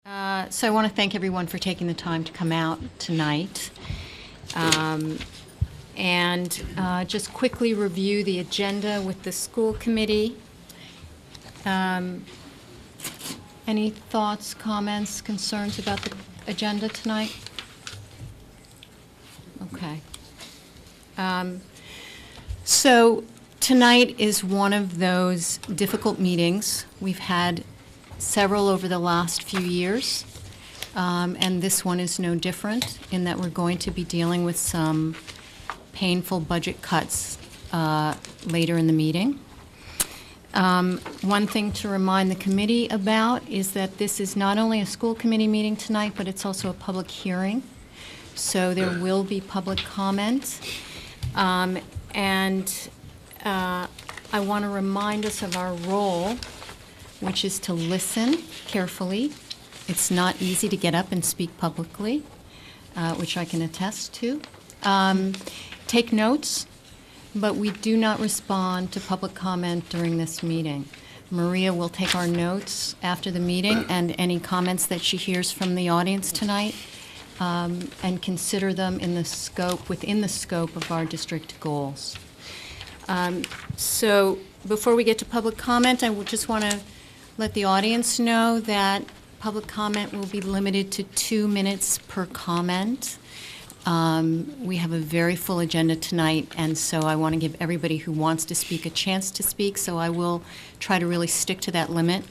So I want to thank everyone for taking the time to come out tonight. And just quickly review the agenda with the school committee. Any thoughts, comments, concerns about the agenda tonight? Okay. So tonight is one of those difficult meetings. We've had several over the last few years, and this one is no different in that we're going to be dealing with some painful budget cuts later in the meeting. One thing to remind the committee about is that this is not only a school committee meeting tonight, but it's also a public hearing. So there will be public comment. I want to remind us of our role, which is to listen carefully. It's not easy to get up and speak publicly, which I can attest to. Take notes, but we do not respond to public comment during this meeting. Maria will take our notes after the meeting and any comments that she hears from the audience tonight, and consider them within the scope of our district goals. So before we get to public comment, I would just want to let the audience know that public comment will be limited to 2 minutes per comment. We have a very full agenda tonight, and so I want to give everybody who wants to speak a chance to speak, so I will try to really stick to that limit.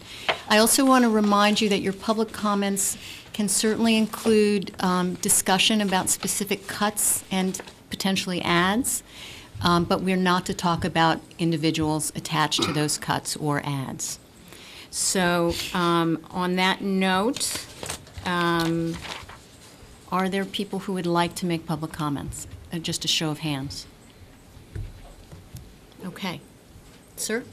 I also want to remind you that your public comments can certainly include discussion about specific cuts and potentially ads, but we're not to talk about individuals attached to those cuts or ads. So on that note, are there people who would like to make public comments? Just a show of hands. Okay. Sir?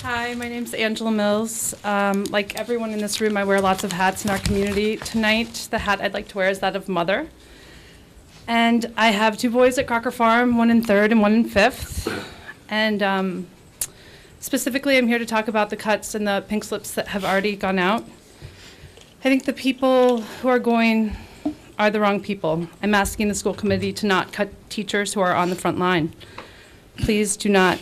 Hi, my name's Angela Mills. Like everyone in this room, I wear lots of hats in our community. Tonight, the hat I'd like to wear is that of mother. And I have 2 boys at Crocker Farm, one in 3rd and one in 5th. And specifically, I'm here to talk about the cuts and the pink slips that have already gone out. I think the people who are going are the wrong people. I'm asking the school committee to not cut teachers who are on the front line. Please do not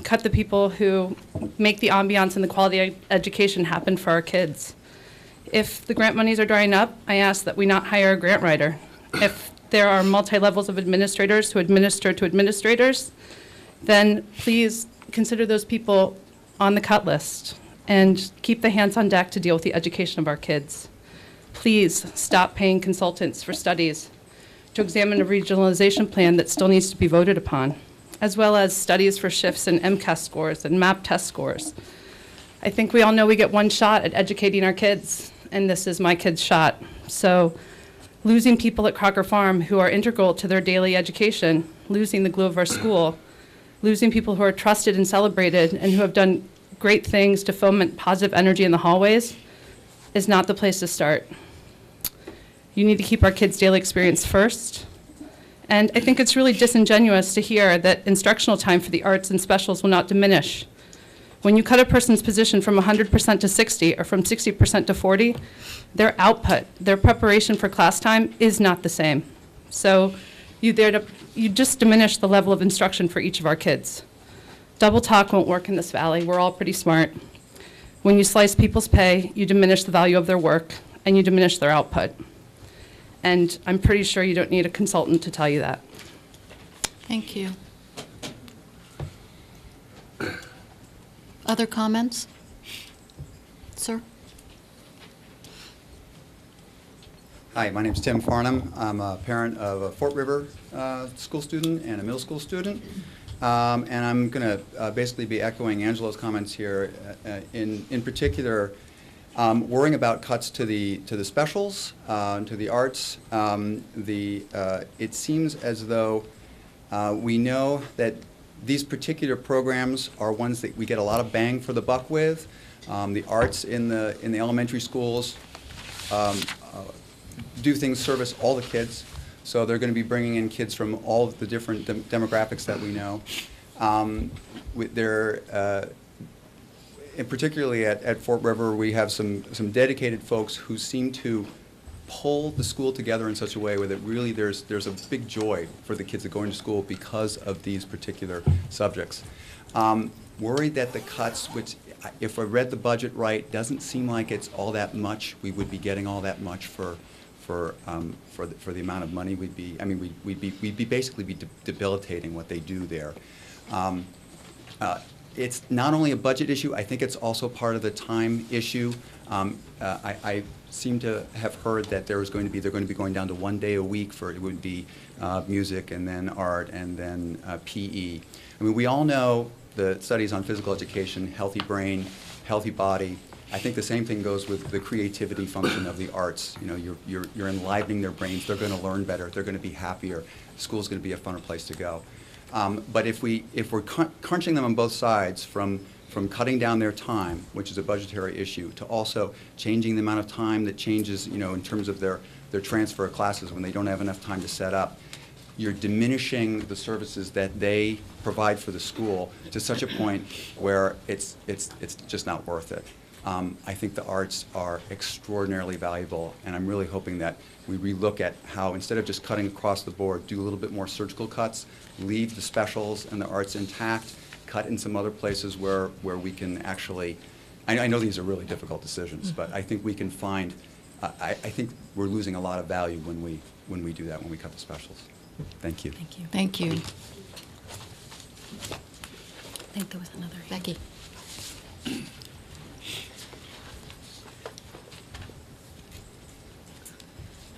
cut the people who make the ambiance and the quality education happen for our kids. If the grant monies are drying up, I ask that we not hire a grant writer. If there are multi-levels of administrators who administer to administrators, then please consider those people on the cut list and keep the hands on deck to deal with the education of our kids. Please stop paying consultants for studies to examine a regionalization plan that still needs to be voted upon, as well as studies for shifts in MCAS scores and MAP test scores. I think we all know we get one shot at educating our kids, and this is my kid's shot. So losing people at Crocker Farm who are integral to their daily education, losing the glue of our school, losing people who are trusted and celebrated and who have done great things to foment positive energy in the hallways is not the place to start. You need to keep our kids' daily experience first. And I think it's really disingenuous to hear that instructional time for the arts and specials will not diminish. When you cut a person's position from 100% to 60 or from 60% to 40, their output, their preparation for class time is not the same. So you just diminish the level of instruction for each of our kids. Double talk won't work in this valley. We're all pretty smart. When you slice people's pay, you diminish the value of their work and you diminish their output. And I'm pretty sure you don't need a consultant to tell you that. Thank you. Other comments? Sir? Hi, my name's Tim Farnham. I'm a parent of a Fort River school student and a middle school student. And I'm going to basically be echoing Angela's comments here, in particular, worrying about cuts to the specials, to the arts. It seems as though we know that these particular programs are ones that we get a lot of bang for the buck with. The arts in the elementary schools do things service all the kids. So they're going to be bringing in kids from all of the different demographics that we know. And particularly at Fort River, we have some dedicated folks who seem to pull the school together in such a way where that really there's a big joy for the kids that go into school because of these particular subjects. Worried that the cuts, which if I read the budget right, doesn't seem like it's all that much. We would be getting all that much for the amount of money we'd be. I mean, we'd be basically debilitating what they do there. It's not only a budget issue, I think it's also part of the time issue. I seem to have heard that they're going to be going down to 1 day a week for it would be music and then art and then PE. I mean, we all know the studies on physical education, healthy brain, healthy body. I think the same thing goes with the creativity function of the arts. You know, you're enlivening their brains. They're going to learn better. They're going to be happier. School's going to be a funner place to go. But if we're crunching them on both sides, from cutting down their time, which is a budgetary issue, to also changing the amount of time that changes, you know, in terms of their transfer of classes when they don't have enough time to set up, you're diminishing the services that they provide for the school to such a point where it's just not worth it. I think the arts are extraordinarily valuable, and I'm really hoping that we relook at how, instead of just cutting across the board, do a little bit more surgical cuts, leave the specials and the arts intact, cut in some other places where we can actually, I know these are really difficult decisions, but I think we can find, I think we're losing a lot of value when we do that, when we cut the specials. Thank you. Thank you. Thank you. I think there was another. Becky.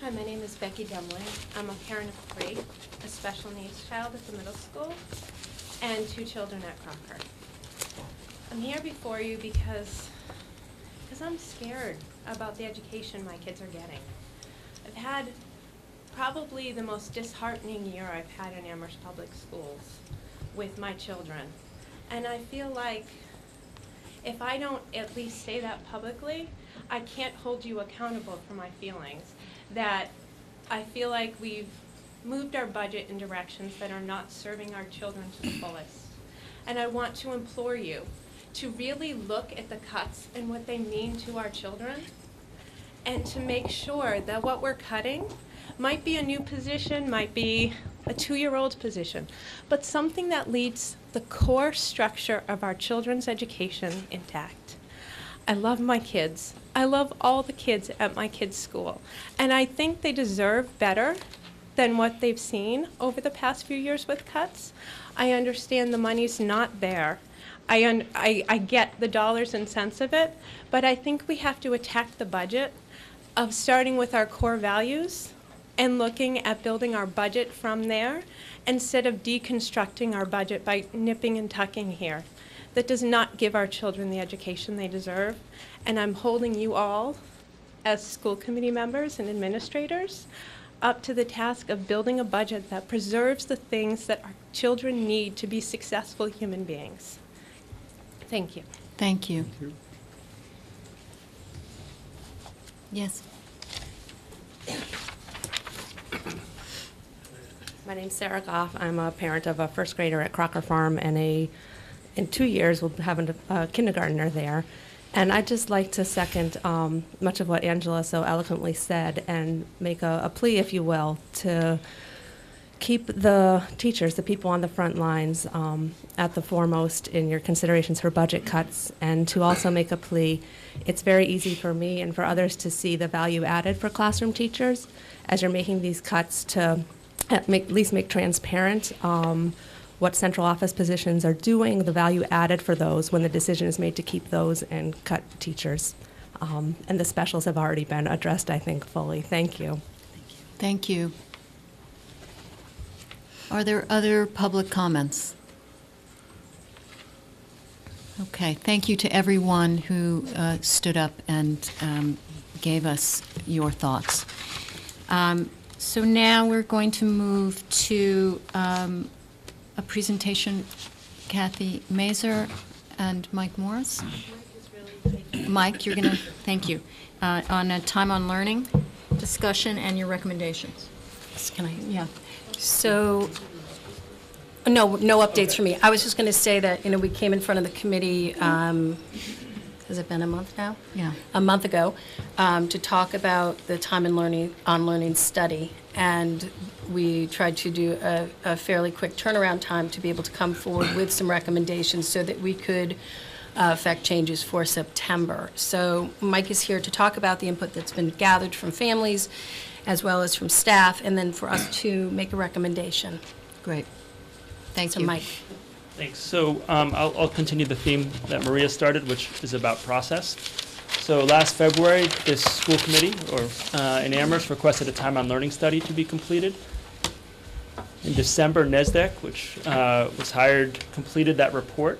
Hi, my name is Becky Demling. I'm a parent of 3, a special needs child at the middle school, and 2 children at Crocker. I'm here before you because I'm scared about the education my kids are getting. I've had probably the most disheartening year I've had in Amherst Public Schools with my children. And I feel like if I don't at least say that publicly, I can't hold you accountable for my feelings. That I feel like we've moved our budget in directions that are not serving our children to the fullest. And I want to implore you to really look at the cuts and what they mean to our children, and to make sure that what we're cutting might be a new position, might be a 2-year-old's position, but something that leaves the core structure of our children's education intact. I love my kids. I love all the kids at my kids' school, and I think they deserve better than what they've seen over the past few years with cuts. I understand the money's not there. I get the dollars and cents of it, but I think we have to attack the budget of starting with our core values and looking at building our budget from there instead of deconstructing our budget by nipping and tucking here. That does not give our children the education they deserve, and I'm holding you all, as school committee members and administrators, up to the task of building a budget that preserves the things that our children need to be successful human beings. Thank you. Thank you. Yes. My name's Sarah Goff. I'm a parent of a first grader at Crocker Farm, and in 2 years we'll have a kindergartner there. And I'd just like to second much of what Angela so eloquently said and make a plea, if you will, to keep the teachers, the people on the front lines, at the foremost in your considerations for budget cuts, and to also make a plea. It's very easy for me and for others to see the value added for classroom teachers as you're making these cuts, to at least make transparent what central office positions are doing, the value added for those when the decision is made to keep those and cut teachers. And the specials have already been addressed, I think, fully. Thank you. Thank you. Are there other public comments? Okay, thank you to everyone who stood up and gave us your thoughts. So now we're going to move to a presentation, Kathy Mazur and Mike Morris. Mike, you're going to, thank you, on a time on learning discussion and your recommendations. Can I, yeah. So, No, no updates from me. I was just going to say that, we came in front of the committee, has it been a month now? Yeah. A month ago, to talk about the time and learning study. And we tried to do a fairly quick turnaround time to be able to come forward with some recommendations so that we could affect changes for September. So Mike is here to talk about the input that's been gathered from families as well as from staff, and then for us to make a recommendation. Great. Thank So you. Mike. Thanks. So I'll continue the theme that Maria started, which is about process. So last February, this school committee in Amherst requested a time on learning study to be completed. In December, NESDEC, which was hired, completed that report.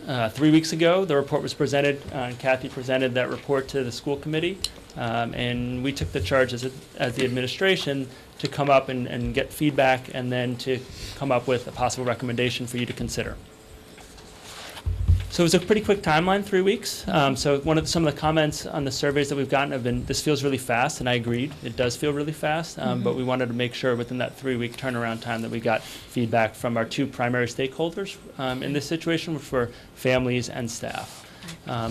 3 weeks ago, the report was presented, and Kathy presented that report to the school committee, and we took the charge as the administration to come up and get feedback, and then to come up with a possible recommendation for you to consider. So it was a pretty quick timeline, 3 weeks. So some of the comments on the surveys that we've gotten have been, this feels really fast, and I agreed. It does feel really fast, but we wanted to make sure within that 3-week turnaround time that we got feedback from our two primary stakeholders in this situation, which were families and staff.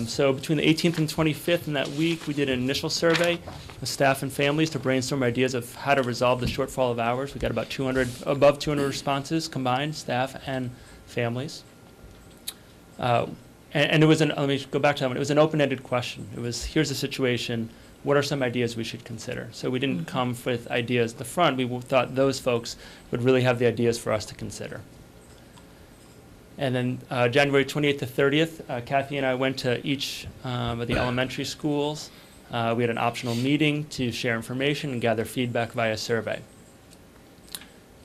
So between the 18th and 25th in that week, we did an initial survey with staff and families to brainstorm ideas of how to resolve the shortfall of hours. We got about above 200 responses combined, staff and families. And it was let me go back to that one. It was an open-ended question. It was, here's the situation. What are some ideas we should consider? So we didn't come with ideas at the front. We thought those folks would really have the ideas for us to consider. And then January 28th to 30th, Kathy and I went to each of the elementary schools. We had an optional meeting to share information and gather feedback via survey.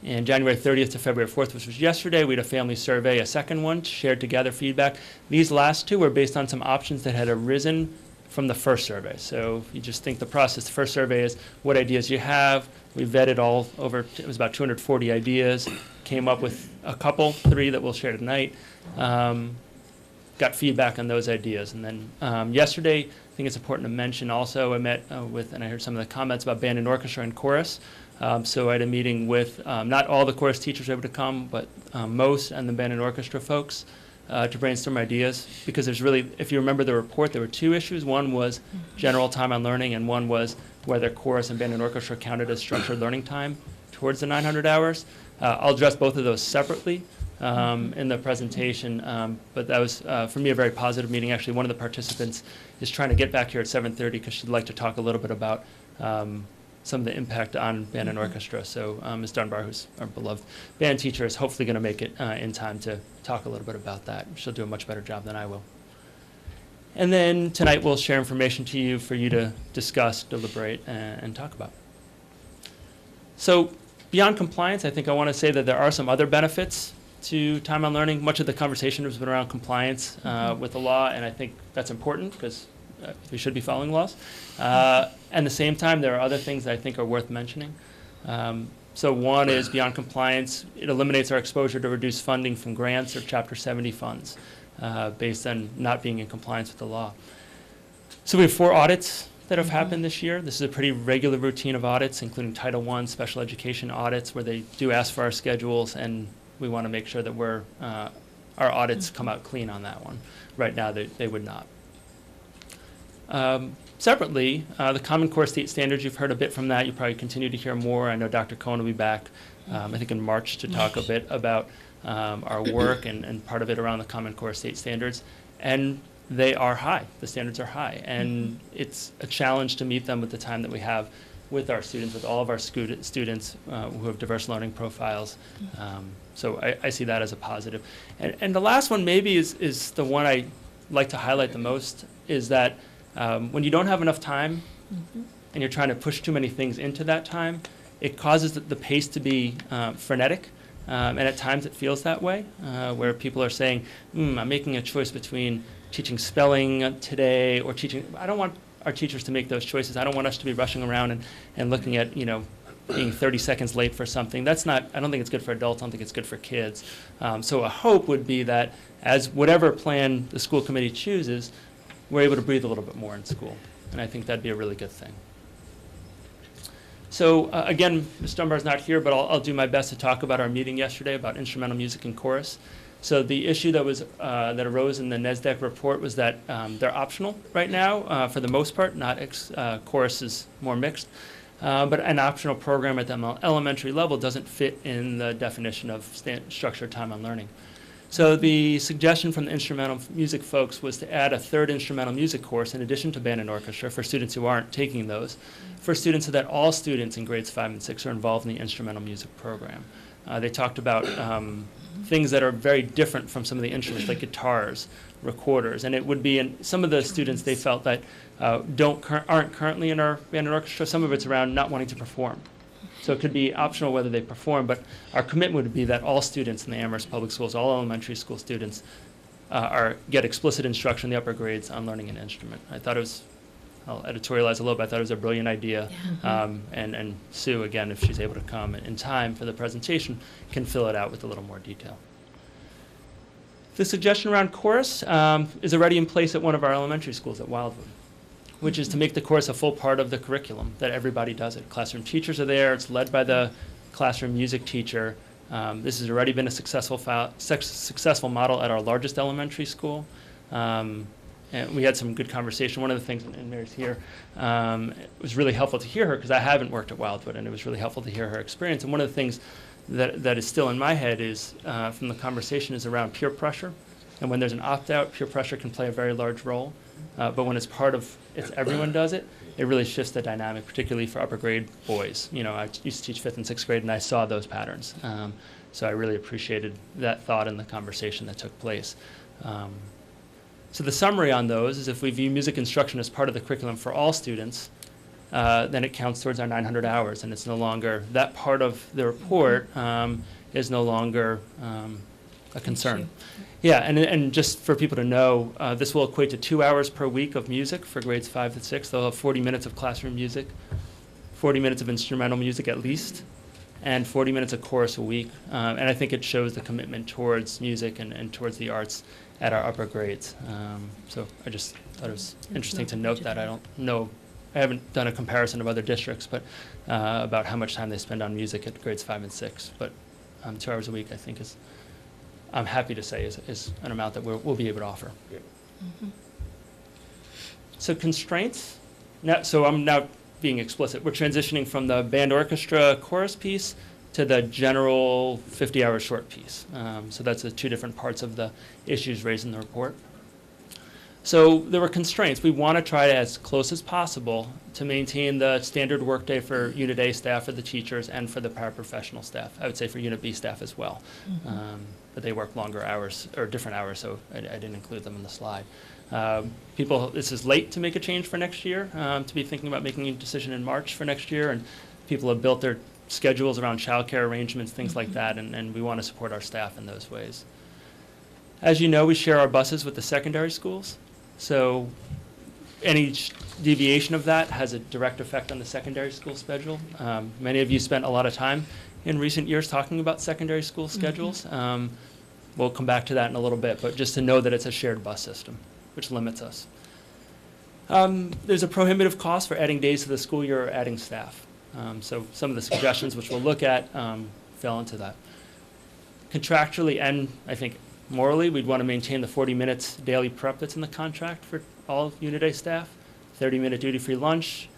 And January 30th to February 4th, which was yesterday, we had a family survey, a second one, shared to gather feedback. These last two were based on some options that had arisen from the first survey. So you just think the process, the first survey is what ideas you have. We vetted all over, it was about 240 ideas, came up with a couple, 3 that we'll share tonight, got feedback on those ideas. And then yesterday, I think it's important to mention also, I met with, and I heard some of the comments about band and orchestra and chorus. So I had a meeting with not all the chorus teachers able to come, but most, and the band and orchestra folks to brainstorm ideas. Because there's really, if you remember the report, there were 2 issues. One was general time on learning, and one was whether chorus and band and orchestra counted as structured learning time towards the 900 hours. I'll address both of those separately in the presentation, but that was, for me, a very positive meeting. Actually, one of the participants is trying to get back here at 7:30 because she'd like to talk a little bit about some of the impact on band and orchestra. So Ms. Dunbar, who's our beloved band teacher, is hopefully going to make it in time to talk a little bit about that. She'll do a much better job than I will. And then tonight we'll share information to you for you to discuss, deliberate, and talk about. So beyond compliance, I think I want to say that there are some other benefits to time on learning. Much of the conversation has been around compliance with the law, and I think that's important because we should be following laws. At the same time, there are other things that I think are worth mentioning. So one is beyond compliance, it eliminates our exposure to reduced funding from grants or Chapter 70 funds based on not being in compliance with the law. So we have 4 audits that have happened this year. This is a pretty regular routine of audits, including Title I special education audits, where they do ask for our schedules, and we want to make sure that our audits come out clean on that one. Right now, they would not. Separately, the Common Core State Standards, you've heard a bit from that. You probably continue to hear more. I know Dr. Cohen will be back, I think in March, to talk a bit about our work and part of it around the Common Core State Standards. And they are high. The standards are high. And it's a challenge to meet them with the time that we have with our students, with all of our students who have diverse learning profiles. So I see that as a positive. And the last one maybe is the one I like to highlight the most, is that when you don't have enough time and you're trying to push too many things into that time, it causes the pace to be frenetic. And at times it feels that way, where people are saying, I'm making a choice between teaching spelling today or teaching. I don't want our teachers to make those choices. I don't want us to be rushing around and looking at, being 30 seconds late for something. That's not, I don't think it's good for adults. I don't think it's good for kids. So a hope would be that as whatever plan the school committee chooses, we're able to breathe a little bit more in school. And I think that'd be a really good thing. So again, Ms. Dunbar's not here, but I'll do my best to talk about our meeting yesterday about instrumental music and chorus. So the issue that was that arose in the NESDEC report was that they're optional right now for the most part. Not chorus is more mixed, but an optional program at the elementary level doesn't fit in the definition of structured time on learning. So the suggestion from the instrumental music folks was to add a third instrumental music course in addition to band and orchestra for students who aren't taking those, for students so that all students in grades 5 and 6 are involved in the instrumental music program. They talked about things that are very different from some of the instruments, like guitars, recorders, and it would be in some of the students they felt that aren't currently in our band and orchestra. Some of it's around not wanting to perform. So it could be optional whether they perform, but our commitment would be that all students in the Amherst Public Schools, all elementary school students, get explicit instruction in the upper grades on learning an instrument. I thought it was, I'll editorialize a little bit, I thought it was a brilliant idea. And Sue, again, if she's able to come in time for the presentation, can fill it out with a little more detail. The suggestion around chorus is already in place at one of our elementary schools at Wildwood, which is to make the chorus a full part of the curriculum, that everybody does it. Classroom teachers are there, it's led by the classroom music teacher. This has already been a successful model at our largest elementary school. And we had some good conversation. One of the things, and Mary's here, it was really helpful to hear her, because I haven't worked at Wildwood, and it was really helpful to hear her experience. And one of the things that is still in my head is, from the conversation, is around peer pressure. And when there's an opt-out, peer pressure can play a very large role. But when it's part of, everyone does it, it really shifts the dynamic, particularly for upper grade boys. You know, I used to teach 5th and 6th grade, and I saw those patterns. So I really appreciated that thought in the conversation that took place. So the summary on those is, if we view music instruction as part of the curriculum for all students, then it counts towards our 900 hours, and it's no longer, that part of the report is no longer a concern. Yeah, and just for people to know, this will equate to 2 hours per week of music for grades 5 to 6. They'll have 40 minutes of classroom music, 40 minutes of instrumental music at least, and 40 minutes of chorus a week. And I think it shows the commitment towards music and towards the arts at our upper grades. So I just thought it was interesting to note that. I don't know, I haven't done a comparison of other districts, but about how much time they spend on music at grades 5 and 6. But 2 hours a week, I think, is, I'm happy to say, is an amount that we'll be able to offer. So constraints, so I'm now being explicit. We're transitioning from the band orchestra chorus piece to the general 50-hour short piece. So that's the two different parts of the issues raised in the report. So there were constraints. We want to try to, as close as possible, to maintain the standard workday for Unit A staff, for the teachers, and for the paraprofessional staff. I would say for Unit B staff as well. But they work longer hours, or different hours, so I didn't include them in the slide. This is late to make a change for next year, to be thinking about making a decision in March for next year, and people have built their schedules around childcare arrangements, things like that, and we want to support our staff in those ways. As you know, we share our buses with the secondary schools. So any deviation of that has a direct effect on the secondary school schedule. Many of you spent a lot of time in recent years talking about secondary school schedules. We'll come back to that in a little bit, but just to know that it's a shared bus system, which limits us. There's a prohibitive cost for adding days to the school year or adding staff. So some of the suggestions which we'll look at fell into that. Contractually and, I think, morally, we'd want to maintain the 40 minutes daily prep that's in the contract for all Unit A staff, 30-minute duty-free lunch.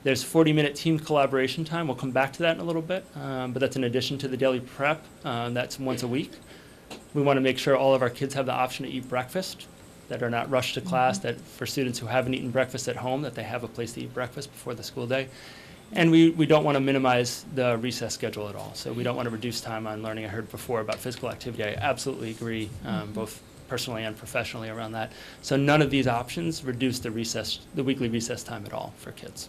There's 40-minute team collaboration time. We'll come back to that in a little bit, but that's in addition to the daily prep. That's once a week. We want to make sure all of our kids have the option to eat breakfast, that are not rushed to class, that for students who haven't eaten breakfast at home, that they have a place to eat breakfast before the school day. And we don't want to minimize the recess schedule at all. So we don't want to reduce time on learning. I heard before about physical activity. I absolutely agree, both personally and professionally around that. So none of these options reduce the weekly recess time at all for kids.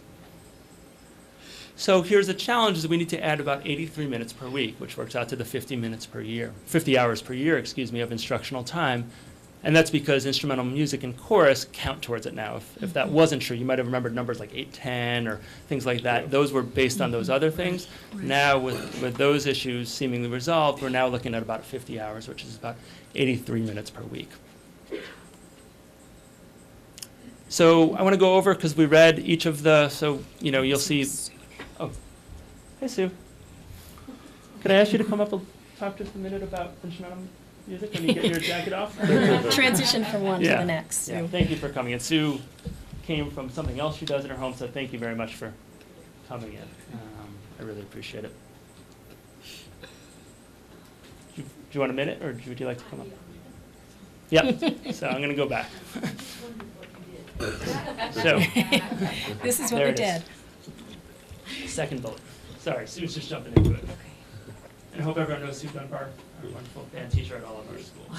So here's the challenge: is we need to add about 83 minutes per week, which works out to the 50 hours per year, of instructional time. And that's because instrumental music and chorus count towards it now. If that wasn't true, you might have remembered numbers like 8, 10, or things like that. Those were based on those other things. Now, with those issues seemingly resolved, we're now looking at about 50 hours, which is about 83 minutes per week. So I want to go over, because we read each of the, so, you'll see, Hi, Sue. Could I ask you to come up and talk just a minute about instrumental music when you get your jacket off? Transition from one to Yeah. the next. Yeah, Sue. thank you for coming in. Sue came from something else she does in her home, so thank you very much for coming in. I really appreciate it. Do you want a minute, or would you like to come up? Yep, so I'm going to go back. So, This is what there we it did. is. Second bullet. Sorry, Sue's just jumping into it. And I hope everyone knows Sue Dunbar, our wonderful band teacher at all of our schools.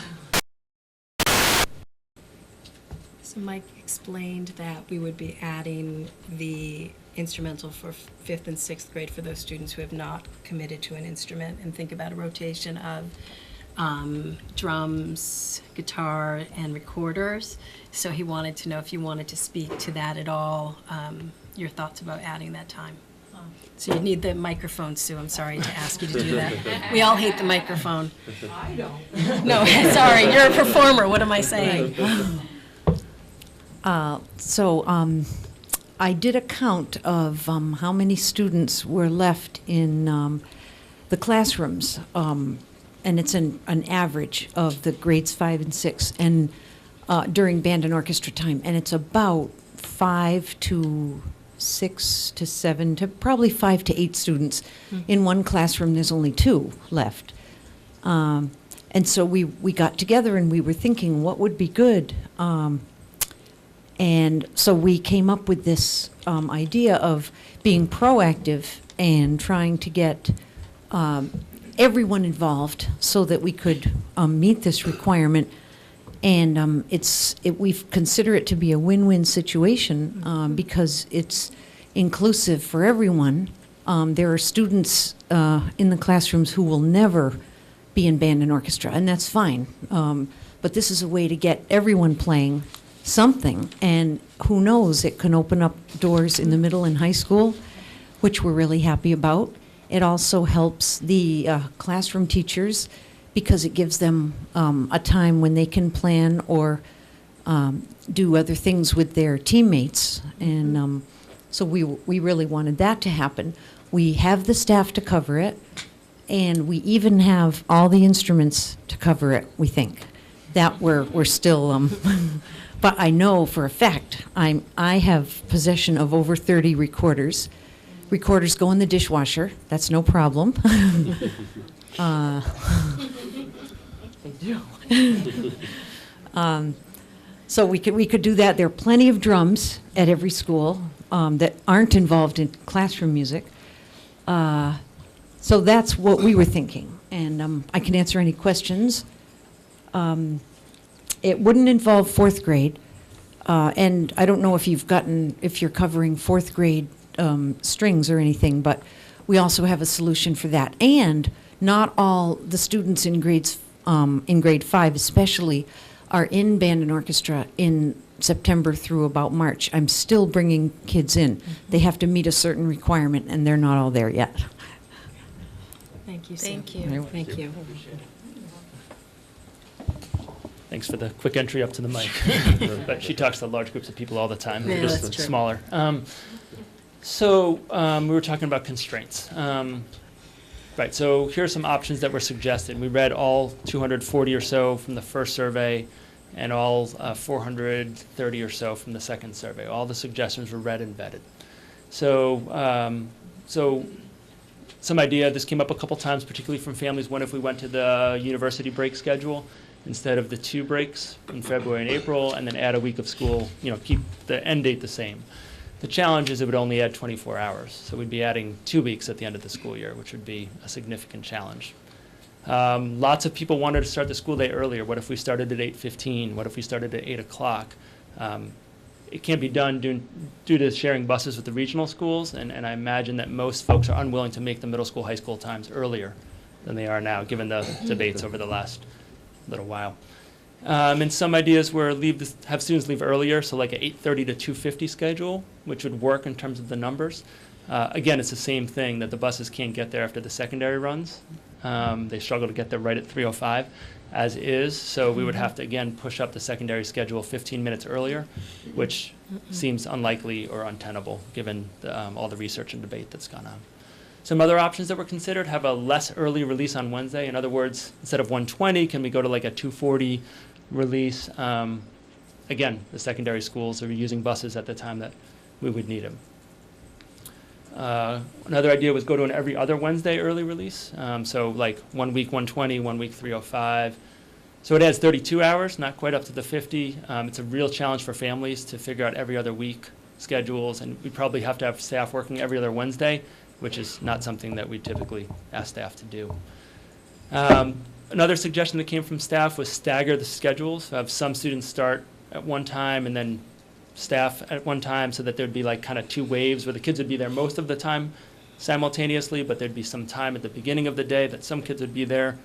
So Mike explained that we would be adding the instrumental for 5th and 6th grade for those students who have not committed to an instrument, and think about a rotation of drums, guitar, and recorders. So he wanted to know if you wanted to speak to that at all, your thoughts about adding that time. So you need the microphone, Sue. I'm sorry to ask you to do that. We all hate the microphone. I don't. No, sorry, you're a performer. What am I saying? I did a count of how many students were left in the classrooms, and it's an average of the grades 5 and 6, and during band and orchestra time, and it's about 5 to 6 to 7 to probably 5 to 8 students. In one classroom, there's only 2 left. And so we got together and we were thinking what would be good. And so we came up with this idea of being proactive and trying to get everyone involved so that we could meet this requirement. And we consider it to be a win-win situation because it's inclusive for everyone. There are students in the classrooms who will never be in band and orchestra, and that's fine. But this is a way to get everyone playing something, and who knows, it can open up doors in the middle and high school, which we're really happy about. It also helps the classroom teachers because it gives them a time when they can plan or do other things with their teammates. And so we really wanted that to happen. We have the staff to cover it, and we even have all the instruments to cover it, we think. That we're still, but I know for a fact, I have possession of over 30 recorders. Recorders go in the dishwasher, that's no problem. They do. So we could do that. There are plenty of drums at every school that aren't involved in classroom music. So that's what we were thinking, and I can answer any questions. It wouldn't involve 4th grade, and I don't know if you're covering 4th grade strings or anything, but we also have a solution for that. And not all the students in grade 5 especially are in band and orchestra in September through about March. I'm still bringing kids in. They have to meet a certain requirement, and they're not all there yet. Thank you, Sue. Thank you. Thank you. Thanks for the quick entry up to the mic. But she talks to large groups of people all the time. Yeah, They're just that's true. smaller. So we were talking about constraints. Right, so here are some options that were suggested. We read all 240 or so from the first survey and all 430 or so from the second survey. All the suggestions were read and vetted. So, some idea, this came up a couple times, particularly from families. One, if we went to the university break schedule instead of the 2 breaks in February and April, and then add a week of school, keep the end date the same. The challenge is it would only add 24 hours, so we'd be adding 2 weeks at the end of the school year, which would be a significant challenge. Lots of people wanted to start the school day earlier. What if we started at 8:15? What if we started at 8 o'clock? It can't be done due to sharing buses with the regional schools, and I imagine that most folks are unwilling to make the middle school, high school times earlier than they are now, given the debates over the last little while. And some ideas were have students leave earlier, so like an 8:30 to 2:50 schedule, which would work in terms of the numbers. Again, it's the same thing, that the buses can't get there after the secondary runs. They struggle to get there right at 3:05 as is, so we would have to, again, push up the secondary schedule 15 minutes earlier, which seems unlikely or untenable given all the research and debate that's gone on. Some other options that were considered have a less early release on Wednesday. In other words, instead of 1:20, can we go to like a 2:40 release? Again, the secondary schools are using buses at the time that we would need them. Another idea was go to an every other Wednesday early release. So like 1 week 1:20, 1 week 3:05. So it adds 32 hours, not quite up to the 50. It's a real challenge for families to figure out every other week schedules, and we probably have to have staff working every other Wednesday, which is not something that we typically ask staff to do. Another suggestion that came from staff was stagger the schedules. So have some students start at one time and then staff at one time, so that there'd be like kind of two waves where the kids would be there most of the time simultaneously, but there'd be some time at the beginning of the day that some kids would be there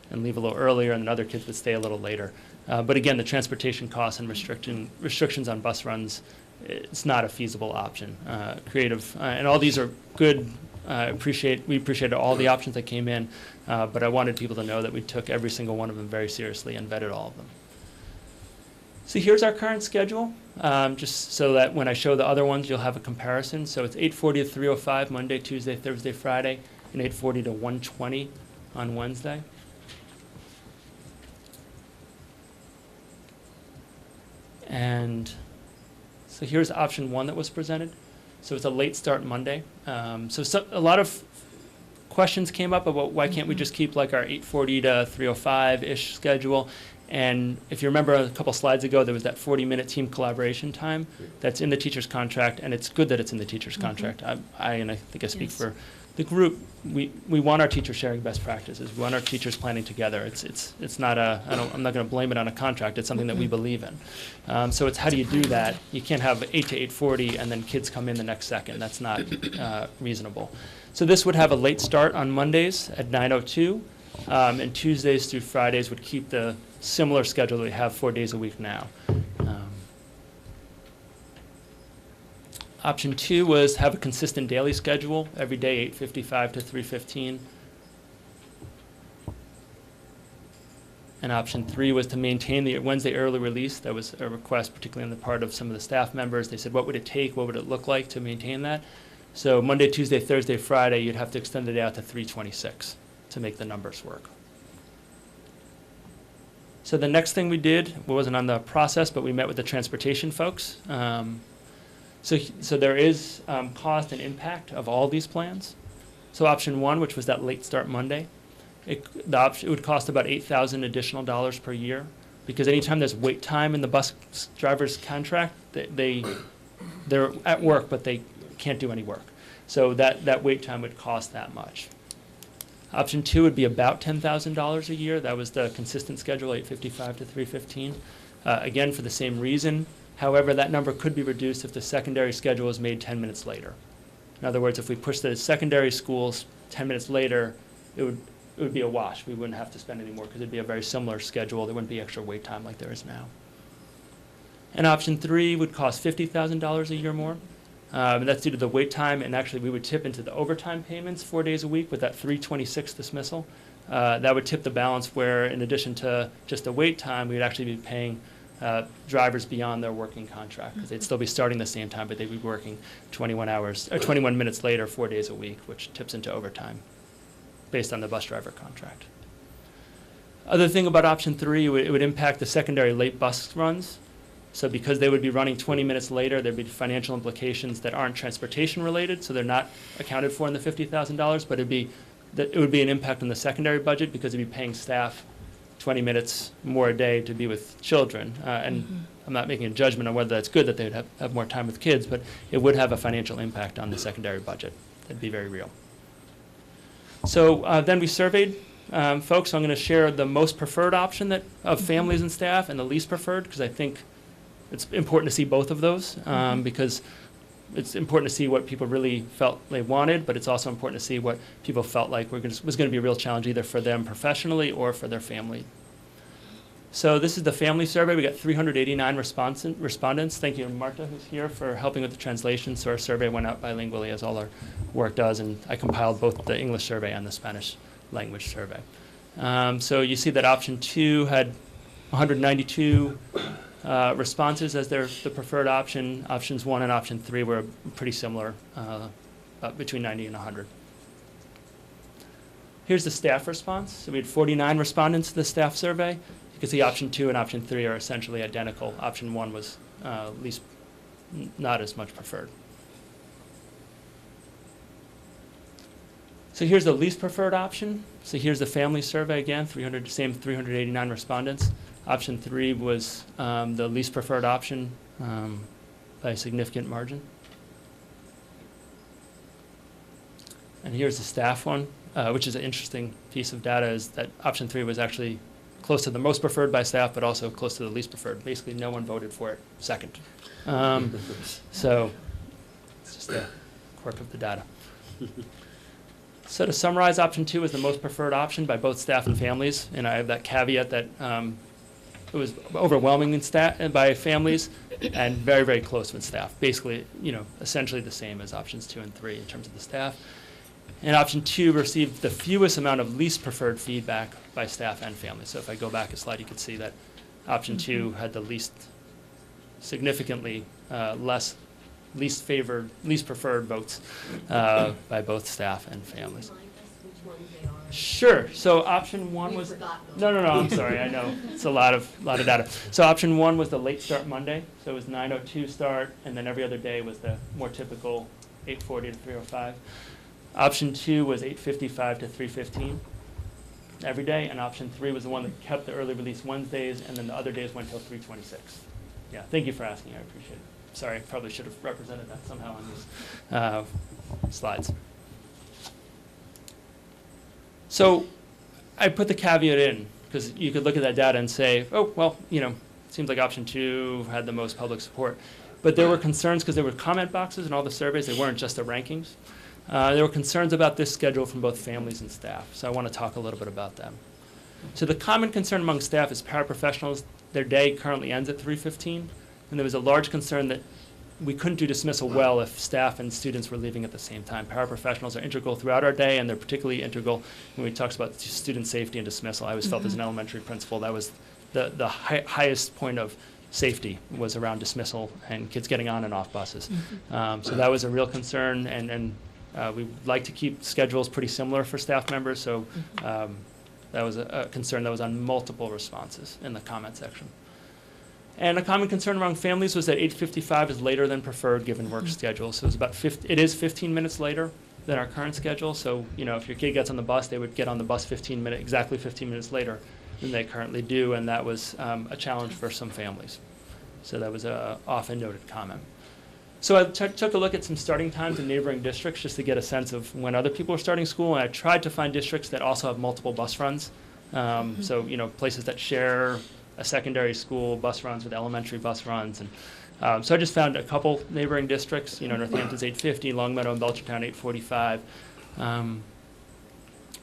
and leave a little earlier, and then other kids would stay a little later. But again, the transportation costs and restrictions on bus runs, it's not a feasible option. Creative, and all these are good. We appreciated all the options that came in, but I wanted people to know that we took every single one of them very seriously and vetted all of them. So here's our current schedule, just so that when I show the other ones, you'll have a comparison. So it's 8:40 to 3:05 Monday, Tuesday, Thursday, Friday, and 8:40 to 1:20 on Wednesday. And so here's option one that was presented. So it's a late start Monday. A lot of questions came up about why can't we just keep like our 8:40 to 3:05-ish schedule. And if you remember a couple slides ago, there was that 40-minute team collaboration time that's in the teacher's contract, and it's good that it's in the teacher's contract. And I think I speak for the group, we want our teachers sharing best practices. We want our teachers planning together. It's not I'm not going to blame it on a contract. It's something that we believe in. So it's how do you do that? You can't have 8 to 8:40 and then kids come in the next second. That's not reasonable. So this would have a late start on Mondays at 9:02, and Tuesdays through Fridays would keep the similar schedule that we have 4 days a week now. Option two was have a consistent daily schedule, every day 8:55 to 3:15. And option three was to maintain the Wednesday early release. That was a request, particularly on the part of some of the staff members. They said, what would it take? What would it look like to maintain that? So Monday, Tuesday, Thursday, Friday, you'd have to extend the day out to 3:26 to make the numbers work. So the next thing we did wasn't on the process, but we met with the transportation folks. So there is cost and impact of all these plans. So option one, which was that late start Monday, it would cost about $8,000 additional per year, because anytime there's wait time in the bus driver's contract, they're at work, but they can't do any work. So that wait time would cost that much. Option two would be about $10,000 a year. That was the consistent schedule, 8:55 to 3:15. Again, for the same reason. However, that number could be reduced if the secondary schedule is made 10 minutes later. In other words, if we push the secondary schools 10 minutes later, it would be a wash. We wouldn't have to spend any more because it would be a very similar schedule. There wouldn't be extra wait time like there is now. And option three would cost $50,000 a year more. And that's due to the wait time, and actually we would tip into the overtime payments 4 days a week with that 3:26 dismissal. That would tip the balance where, in addition to just the wait time, we would actually be paying drivers beyond their working contract, because they'd still be starting the same time, but they'd be working 21 minutes later, 4 days a week, which tips into overtime based on the bus driver contract. Other thing about option three, it would impact the secondary late bus runs. So because they would be running 20 minutes later, there'd be financial implications that aren't transportation related, so they're not accounted for in the $50,000, but it would be an impact on the secondary budget, because it'd be paying staff 20 minutes more a day to be with children. I'm not making a judgment on whether that's good that they'd have more time with kids, but it would have a financial impact on the secondary budget. That'd be very real. So then we surveyed folks. So I'm going to share the most preferred option of families and staff, and the least preferred, because I think it's important to see both of those, because it's important to see what people really felt they wanted, but it's also important to see what people felt like was going to be a real challenge either for them professionally or for their family. So this is the family survey. We got 389 respondents. Thank you to Marta, who's here, for helping with the translation. So our survey went out bilingually, as all our work does, and I compiled both the English survey and the Spanish language survey. So you see that option two had 192 responses as the preferred option. Options one and option three were pretty similar, between 90 and 100. Here's the staff response. So we had 49 respondents to the staff survey. You can see option 2 and option 3 are essentially identical. Option 1 was least not as much preferred. So here's the least preferred option. So here's the family survey again, same 389 respondents. Option 3 was the least preferred option by a significant margin. And here's the staff one, which is an interesting piece of data, is that option 3 was actually close to the most preferred by staff, but also close to the least preferred. Basically, no one voted for it second. So it's just a quirk of the data. So to summarize, option 2 is the most preferred option by both staff and families. And I have that caveat that it was overwhelming by families and very, very close with staff. Basically, essentially the same as options 2 and 3 in terms of the staff. And option 2 received the fewest amount of least preferred feedback by staff and families. So if I go back a slide, you can see that option 2 had the least, significantly least favored, least preferred votes by both staff and families. Sure. So option 1 was no. I'm sorry. I know it's a lot of data. So option 1 was the late start Monday. So it was 9:02 start, and then every other day was the more typical 8:40 to 3:05. Option 2 was 8:55 to 3:15 every day, and option 3 was the one that kept the early release Wednesdays, and then the other days went till 3:26. Yeah. Thank you for asking. I appreciate it. Sorry, I probably should have represented that somehow on these slides. So I put the caveat in because you could look at that data and say, oh, well, it seems like option 2 had the most public support. But there were concerns because there were comment boxes in all the surveys. They weren't just the rankings. There were concerns about this schedule from both families and staff. So I want to talk a little bit about them. So the common concern among staff is paraprofessionals. Their day currently ends at 3:15. And there was a large concern that we couldn't do dismissal well if staff and students were leaving at the same time. Paraprofessionals are integral throughout our day, and they're particularly integral when we talk about student safety and dismissal. I always felt as an elementary principal that was the highest point of safety was around dismissal and kids getting on and off buses. So that was a real concern, and we like to keep schedules pretty similar for staff members, so that was a concern that was on multiple responses in the comment section. And a common concern among families was that 8:55 is later than preferred given work schedules. So it is 15 minutes later than our current schedule. So, if your kid gets on the bus, they would get on the bus exactly 15 minutes later than they currently do, and that was a challenge for some families. So that was a often noted comment. So I took a look at some starting times in neighboring districts just to get a sense of when other people are starting school, and I tried to find districts that also have multiple bus runs. So, places that share a secondary school bus runs with elementary bus runs. And so I just found a couple neighboring districts, Northampton's 8:50, Longmeadow and Belchertown 8:45.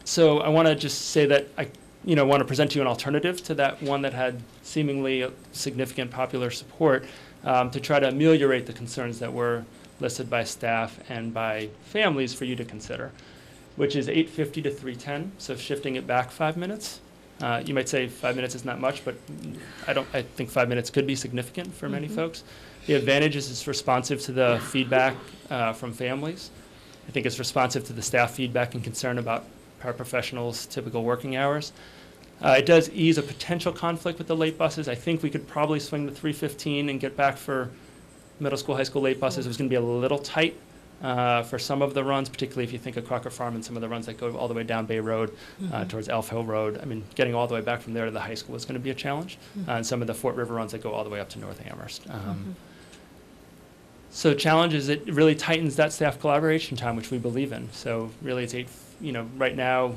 So I want to just say that I want to present to you an alternative to that one that had seemingly significant popular support to try to ameliorate the concerns that were listed by staff and by families for you to consider, which is 8:50 to 3:10, so shifting it back 5 minutes. You might say 5 minutes is not much, but I think 5 minutes could be significant for many folks. The advantage is it's responsive to the feedback from families. I think it's responsive to the staff feedback and concern about paraprofessionals' typical working hours. It does ease a potential conflict with the late buses. I think we could probably swing the 3:15 and get back for middle school, high school late buses. It was going to be a little tight for some of the runs, particularly if you think of Crocker Farm and some of the runs that go all the way down Bay Road towards Elf Hill Road. I mean, getting all the way back from there to the high school is going to be a challenge. And some of the Fort River runs that go all the way up to North Amherst. So the challenge is it really tightens that staff collaboration time, which we believe in. So really it's right now,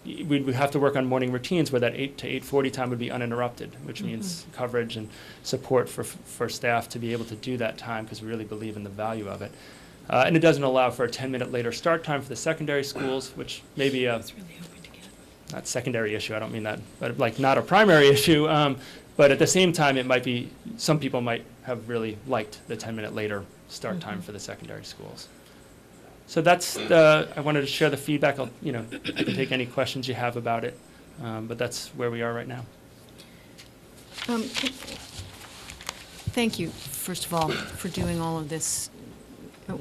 we have to work on morning routines where that 8 to 8:40 time would be uninterrupted, which means coverage and support for staff to be able to do that time because we really believe in the value of it. And it doesn't allow for a 10-minute later start time for the secondary schools, which may be not secondary issue, I don't mean that, but not a primary issue. But at the same time, it might be, some people might have really liked the 10-minute later start time for the secondary schools. So that's I wanted to share the feedback. I can take any questions you have about it, but that's where we are right now. Thank you, first of all, for doing all of this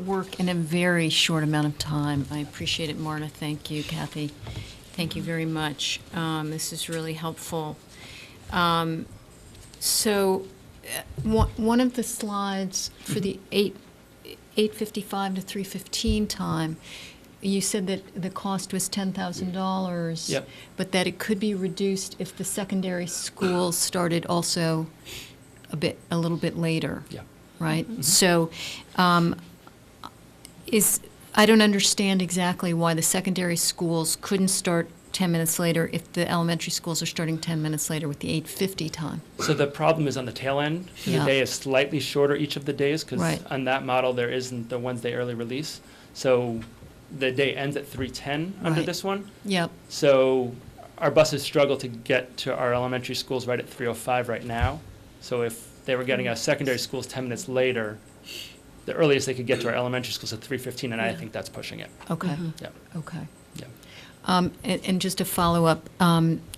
work in a very short amount of time. I appreciate it, Marta. Thank you, Kathy. Thank you very much. This is really helpful. So, one of the slides for the 8:55 to 3:15 time, you said that the cost was $10,000. Yep. But that it could be reduced if the secondary schools started also a little bit later. Yeah. Right? So, I don't understand exactly why the secondary schools couldn't start 10 minutes later if the elementary schools are starting 10 minutes later with the 8:50 time. So the problem is on the tail end. The Yeah. day is slightly shorter each of the days because Right. on that model there isn't the Wednesday early release. So the day ends at 3:10 under Right. this one. Yep. So our buses struggle to get to our elementary schools right at 3:05 right now. So if they were getting our secondary schools 10 minutes later, the earliest they could get to our elementary schools at 3:15, and I think that's pushing it. Okay. Yeah. Okay. Yeah. And just to follow up,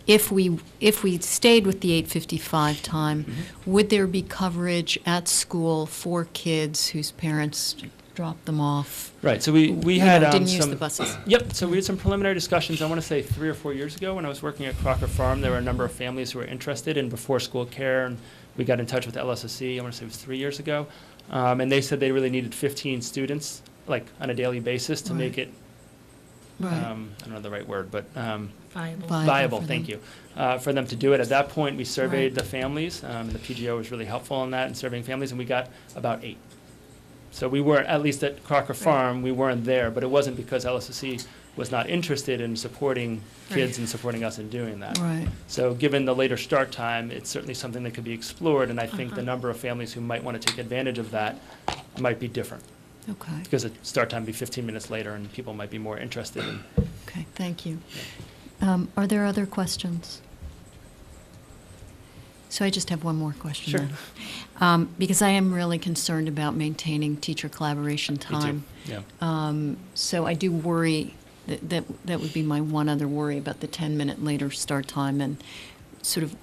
if we stayed with the 8:55 time, would there be coverage at school for kids whose parents dropped them off? Right. So we you had know, didn't some use the buses. Yep. So we had some preliminary discussions. I want to say 3 or 4 years ago when I was working at Crocker Farm. There were a number of families who were interested in before school care, and we got in touch with LSSC. I want to say it was 3 years ago, and they said they really needed 15 students, like on a daily basis, to make it. Right. I don't know the right word, but Viable. viable. for Thank them. you. For them to do it. At that point, we surveyed Right. the families, and the PGO was really helpful in that in surveying families, and we got about 8. So we were, at least at Crocker Farm, we weren't there, but it wasn't because LSSC was not interested in supporting kids and supporting us in doing that. Right. So given the later start time, it's certainly something that could be explored, and I think the number of families who might want to take advantage of that might be different, Okay. because the start time would be 15 minutes later, and people might be more interested in. Okay, thank you. Are there other questions? So I just have one more question Sure. then. Because I am really concerned about maintaining teacher collaboration time. Yeah. So I do worry, that would be my one other worry about the 10-minute later start time, and sort of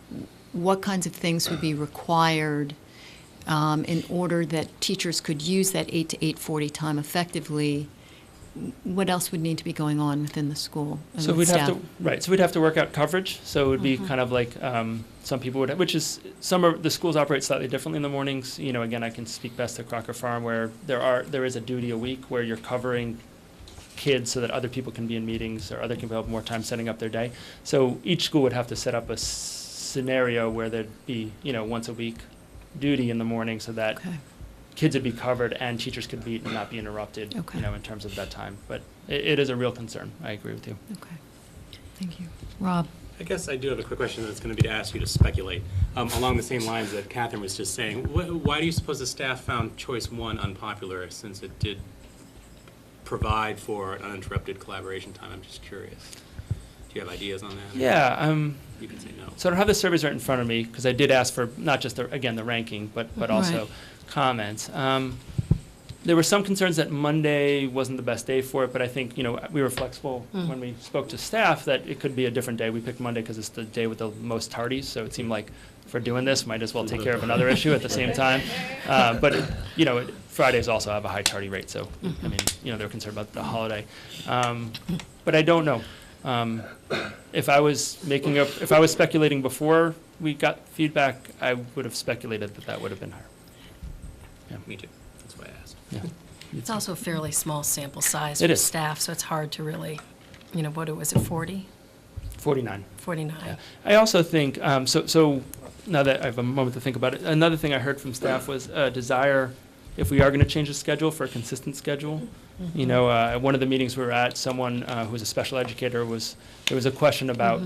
what kinds of things would be required in order that teachers could use that 8 to 8:40 time effectively. What else would need to be going on within the school and So with we'd have staff? to, right, so we'd have to work out coverage, so it would be kind of like, some people would, which is, the schools operate slightly differently in the mornings. You know, again, I can speak best to Crocker Farm, where there is a duty a week where you're covering kids so that other people can be in meetings, or other people have more time setting up their day. So each school would have to set up a scenario where there'd be, once a week duty in the morning, so that Okay. kids would be covered and teachers could meet and not be interrupted, Okay. in terms of that time. But it is a real concern. I agree with you. Okay, thank you. Rob? I guess I do have a quick question that's going to be to ask you to speculate. Along the same lines that Catherine was just saying, why do you suppose the staff found choice 1 unpopular, since it did provide for an uninterrupted collaboration time? I'm just curious. Do you have ideas on that? Yeah, You can say no. so I don't have the surveys right in front of me, because I did ask for not just, the ranking, but also Right. comments. There were some concerns that Monday wasn't the best day for it, but I think, we were flexible when we spoke to staff that it could be a different day. We picked Monday because it's the day with the most tardies, so it seemed like if we're doing this, might as well take care of another issue at the same time. But, Fridays also have a high tardy rate, so, I mean, they're concerned about the holiday. But I don't know. If I was speculating before we got feedback, I would have speculated that would have been higher. Yeah. Me too. That's why I asked. Yeah. It's also a fairly small sample size It for is. staff, so it's hard to really, what was it, 40? 49. 49? Yeah. I also think, so now that I have a moment to think about it, another thing I heard from staff was a desire, if we are going to change the schedule, for a consistent schedule. At one of the meetings we were at, someone who was a special educator there was a question about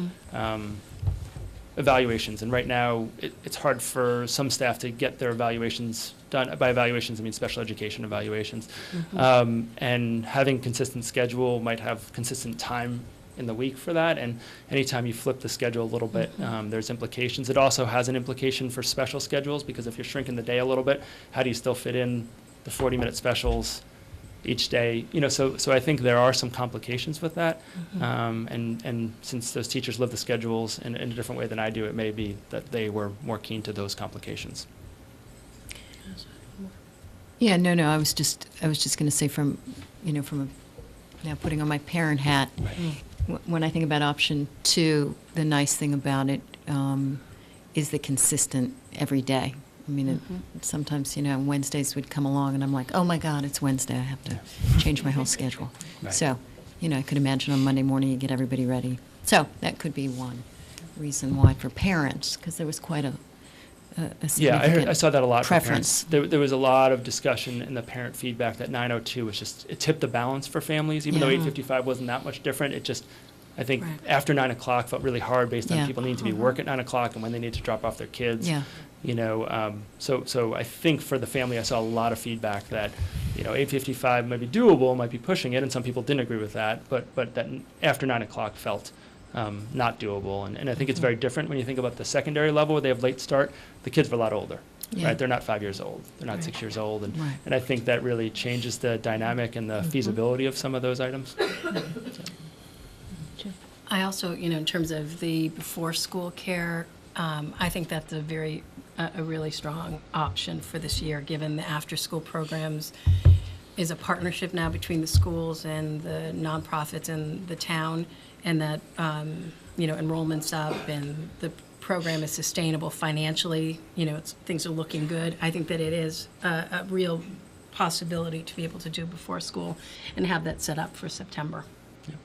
evaluations. And right now, it's hard for some staff to get their evaluations done. By evaluations, I mean special education evaluations. And having consistent schedule might have consistent time in the week for that. And anytime you flip the schedule a little bit, there's implications. It also has an implication for special schedules, because if you're shrinking the day a little bit, how do you still fit in the 40-minute specials each day? So I think there are some complications with that. And since those teachers live the schedules in a different way than I do, it may be that they were more keen to those complications. Yeah, no, I was just going to say from now putting on my parent hat, when I think about option 2, the nice thing about it is the consistent every day. I mean, sometimes, Wednesdays would come along and I'm like, oh my God, it's Wednesday. I have to change my whole schedule. Right. So, I could imagine on Monday morning you get everybody ready. So that could be one reason why for parents, because there was quite a Yeah, significant I saw that a lot. For preference. parents. There was a lot of discussion in the parent feedback that 9:02 was just, it tipped the balance for families, even though Yeah. 8:55 wasn't that much different. It just, I think Right. after 9 o'clock felt really hard based on Yeah. people needing to be work at 9 o'clock and when they need to drop off their kids. Yeah. So I think for the family, I saw a lot of feedback that, 8:55 might be doable, might be pushing it, and some people didn't agree with that, but that after 9 o'clock felt not doable. And I think it's very different when you think about the secondary level where they have late start. The kids were a lot older, Yeah. right? They're not 5 years old. They're not Right. 6 years old. Right. And I think that really changes the dynamic and the feasibility of some of those items. I also, in terms of the before-school care, I think that's a really strong option for this year, given the after-school programs is a partnership now between the schools and the nonprofits in the town, and that, enrollment's up and the program is sustainable financially, things are looking good. I think that it is a real possibility to be able to do before school and have that set up for September. Yeah.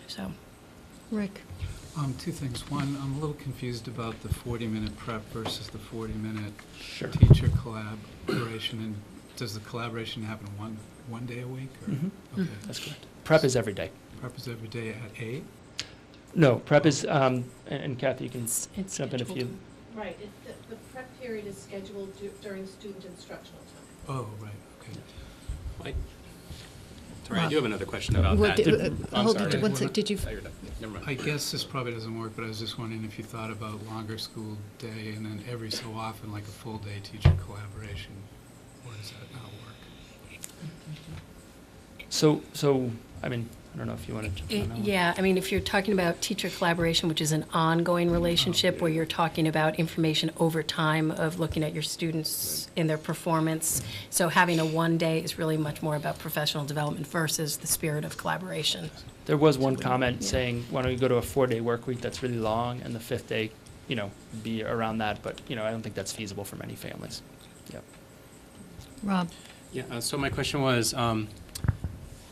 So. Rick? Two things. One, I'm a little confused about the 40-minute prep versus the 40-minute Sure. teacher collaboration. And does the collaboration happen one day a week? Or? Mhm. Okay. That's correct. Prep is every day. Prep is every day at 8? No, prep is, and Kathy, you can It's jump in if you. Right, the prep period is scheduled during student instructional time. Oh, right, okay. Sorry, I do have another question about What that. did- I'm hold sorry. it, one sec, did you? Oh, you're done. Never mind. I guess this probably doesn't work, but I was just wondering if you thought about longer school day and then every so often like a full-day teacher collaboration, or does that not work? So, I mean, I don't know if you want to jump in on that one. Yeah, I mean, if you're talking about teacher collaboration, which is an ongoing relationship where you're talking about information over time of looking at your students in their performance, so having a one day is really much more about professional development versus the spirit of collaboration. There was one comment saying, why don't you go to a 4-day work week that's really long, and the 5th day, be around that, but, I don't think that's feasible for many families. Yep. Rob? Yeah, so my question was,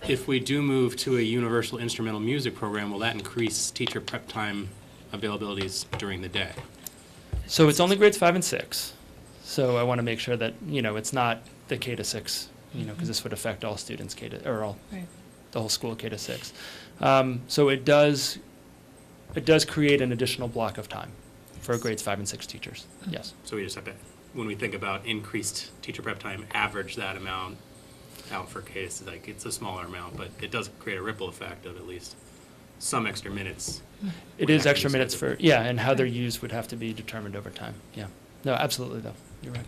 if we do move to a universal instrumental music program, will that increase teacher prep time availabilities during the day? So it's only grades 5 and 6. So I want to make sure that, it's not the K to 6, because this would affect all students the whole school K to 6. So it does create an additional block of time for grades 5 and 6 teachers. Yes. So we just have to, when we think about increased teacher prep time, average that amount out for cases, like it's a smaller amount, but it does create a ripple effect of at least some extra minutes. It would is have to extra be minutes scheduled. and how they're used would have to be determined over time. Yeah. No, absolutely, though. You're right.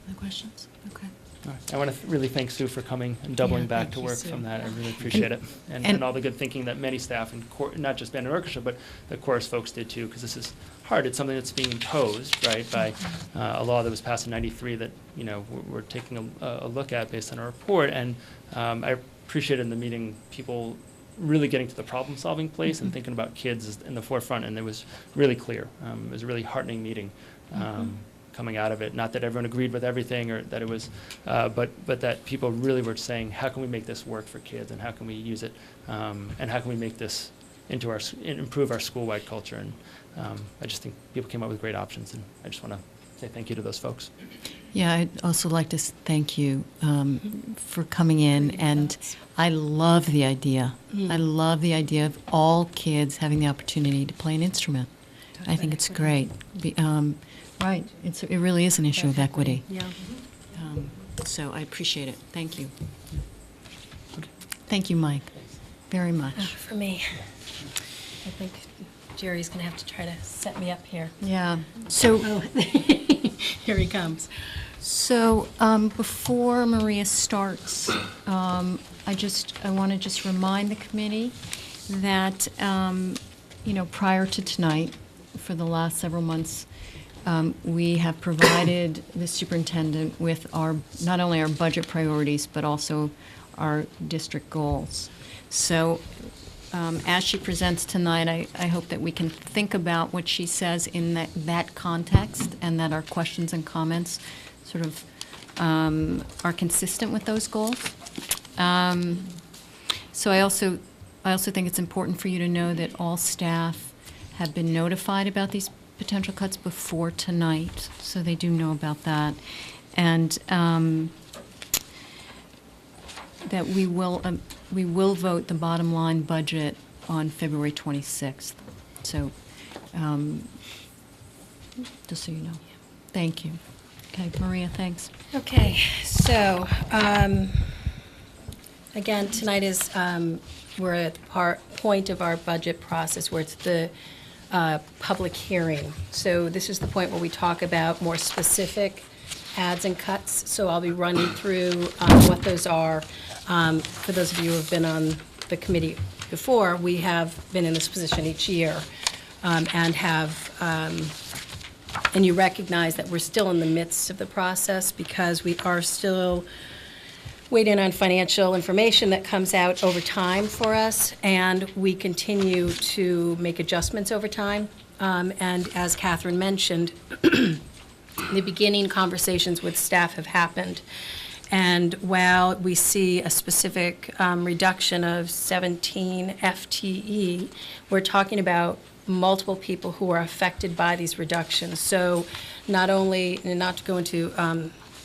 Other questions? Okay. All right. I want to really thank Sue for coming and doubling Yeah, back thank to you, work Sue. from that. I really appreciate it. and- And all the good thinking that many staff, and not just band and orchestra, but the chorus folks did too, because this is hard. It's something that's being imposed, right, by a law that was passed in '93 that, we're taking a look at based on a report. And I appreciated in the meeting people really getting to the problem-solving place and thinking about kids as in the forefront, and it was really clear. It was a really heartening meeting. Coming out of it. Not that everyone agreed with everything or that it was, but that people really were saying, how can we make this work for kids and how can we use it and how can we make this into improve our school-wide culture. And I just think people came up with great options, and I just want to say thank you to those folks. Yeah, I'd also like to thank you for coming in, and I love the idea. I love the idea of all kids having the opportunity to play an instrument. I think it's great. Right, it really is an issue of equity. Yeah. So I appreciate it. Thank you. Thank you, Mike, very much. For me, I think Jerry's going to have to try to set me up here. Yeah, so, Oh, here he comes. so before Maria starts, I want to just remind the committee that, prior to tonight, for the last several months, we have provided the superintendent with not only our budget priorities, but also our district goals. So as she presents tonight, I hope that we can think about what she says in that context, and that our questions and comments sort of are consistent with those goals. So I also think it's important for you to know that all staff have been notified about these potential cuts before tonight, so they do know about that. And that we will vote the bottom line budget on February 26th. So, just so you know. Thank you. Okay, Maria, thanks. Okay, so, again, tonight is, we're at the point of our budget process where it's the public hearing. So this is the point where we talk about more specific adds and cuts. So I'll be running through what those are. For those of you who have been on the committee before, we have been in this position each year and have, and you recognize that we're still in the midst of the process because we are still waiting on financial information that comes out over time for us, and we continue to make adjustments over time. And as Catherine mentioned, the beginning conversations with staff have happened. And while we see a specific reduction of 17 FTE, we're talking about multiple people who are affected by these reductions. So not only, and not to go into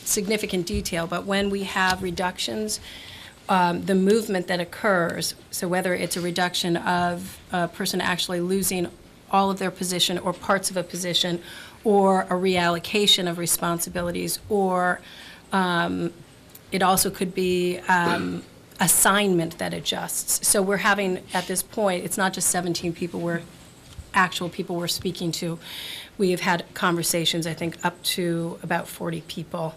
significant detail, but when we have reductions, the movement that occurs, so whether it's a reduction of a person actually losing all of their position or parts of a position, or a reallocation of responsibilities, or it also could be assignment that adjusts. So we're having, at this point, it's not just 17 people, actual people we're speaking to. We have had conversations, I think, up to about 40 people,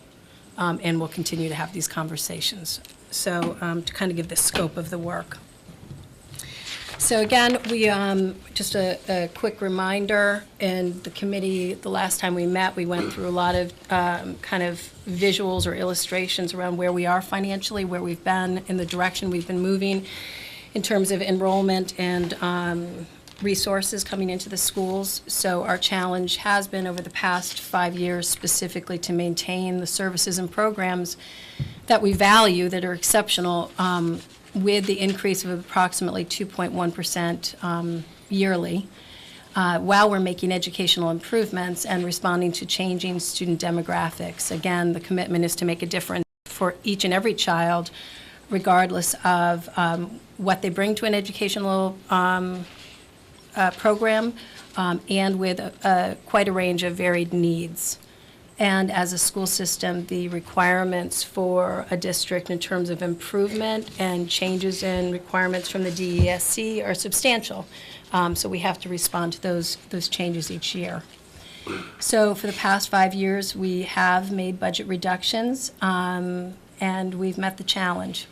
and we'll continue to have these conversations. So to kind of give the scope of the work. So again, we just a quick reminder, in the committee, the last time we met, we went through a lot of kind of visuals or illustrations around where we are financially, where we've been, in the direction we've been moving in terms of enrollment and resources coming into the schools. So our challenge has been over the past 5 years specifically to maintain the services and programs that we value, that are exceptional, with the increase of approximately 2.1% yearly, while we're making educational improvements and responding to changing student demographics. Again, the commitment is to make a difference for each and every child, regardless of what they bring to an educational program, and with quite a range of varied needs. And as a school system, the requirements for a district in terms of improvement and changes in requirements from the DESC are substantial. So we have to respond to those changes each year. So for the past 5 years, we have made budget reductions, and we've met the challenge,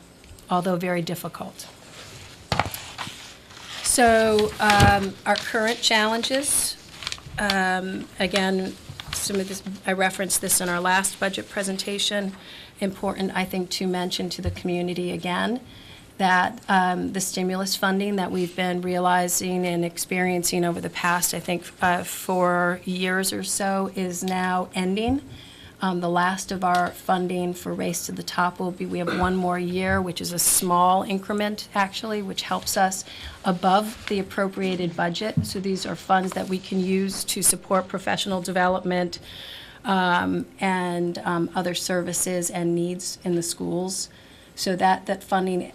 although very difficult. So our current challenges, again, some of this, I referenced this in our last budget presentation. Important, I think, to mention to the community again that the stimulus funding that we've been realizing and experiencing over the past, I think, 4 years or so is now ending. The last of our funding for Race to the Top will be, we have 1 more year, which is a small increment, actually, which helps us above the appropriated budget. So these are funds that we can use to support professional development and other services and needs in the schools. So that funding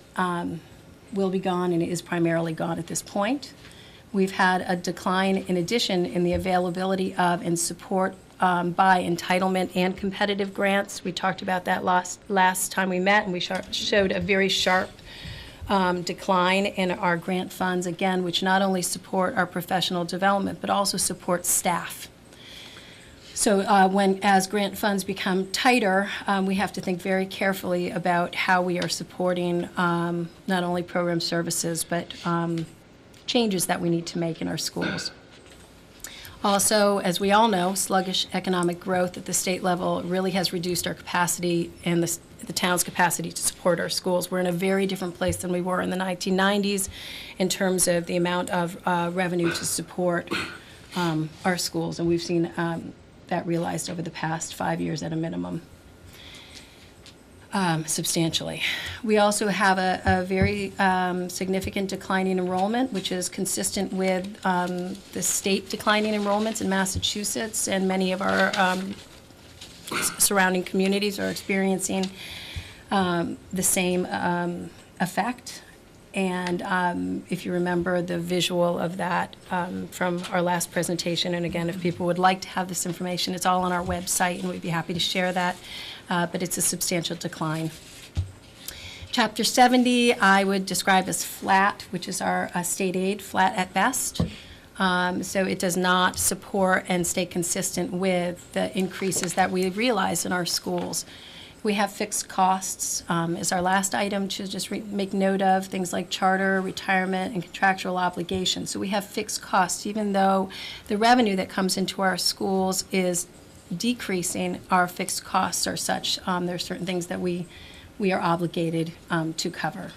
will be gone, and it is primarily gone at this point. We've had a decline, in addition, in the availability of and support by entitlement and competitive grants. We talked about that last time we met, and we showed a very sharp decline in our grant funds, again, which not only support our professional development, but also support staff. So as grant funds become tighter, we have to think very carefully about how we are supporting not only program services, but changes that we need to make in our schools. Also, as we all know, sluggish economic growth at the state level really has reduced our capacity in the town's capacity to support our schools. We're in a very different place than we were in the 1990s in terms of the amount of revenue to support our schools, and we've seen that realized over the past 5 years at a minimum. Substantially. We also have a very significant declining enrollment, which is consistent with the state declining enrollments in Massachusetts, and many of our surrounding communities are experiencing the same effect. And if you remember the visual of that from our last presentation, and again, if people would like to have this information, it's all on our website, and we'd be happy to share that. But it's a substantial decline. Chapter 70, I would describe as flat, which is our state aid, flat at best. So it does not support and stay consistent with the increases that we realize in our schools. We have fixed costs as our last item to just make note of, things like charter, retirement, and contractual obligations. So we have fixed costs, even though the revenue that comes into our schools is decreasing, our fixed costs are such. There are certain things that we are obligated to cover.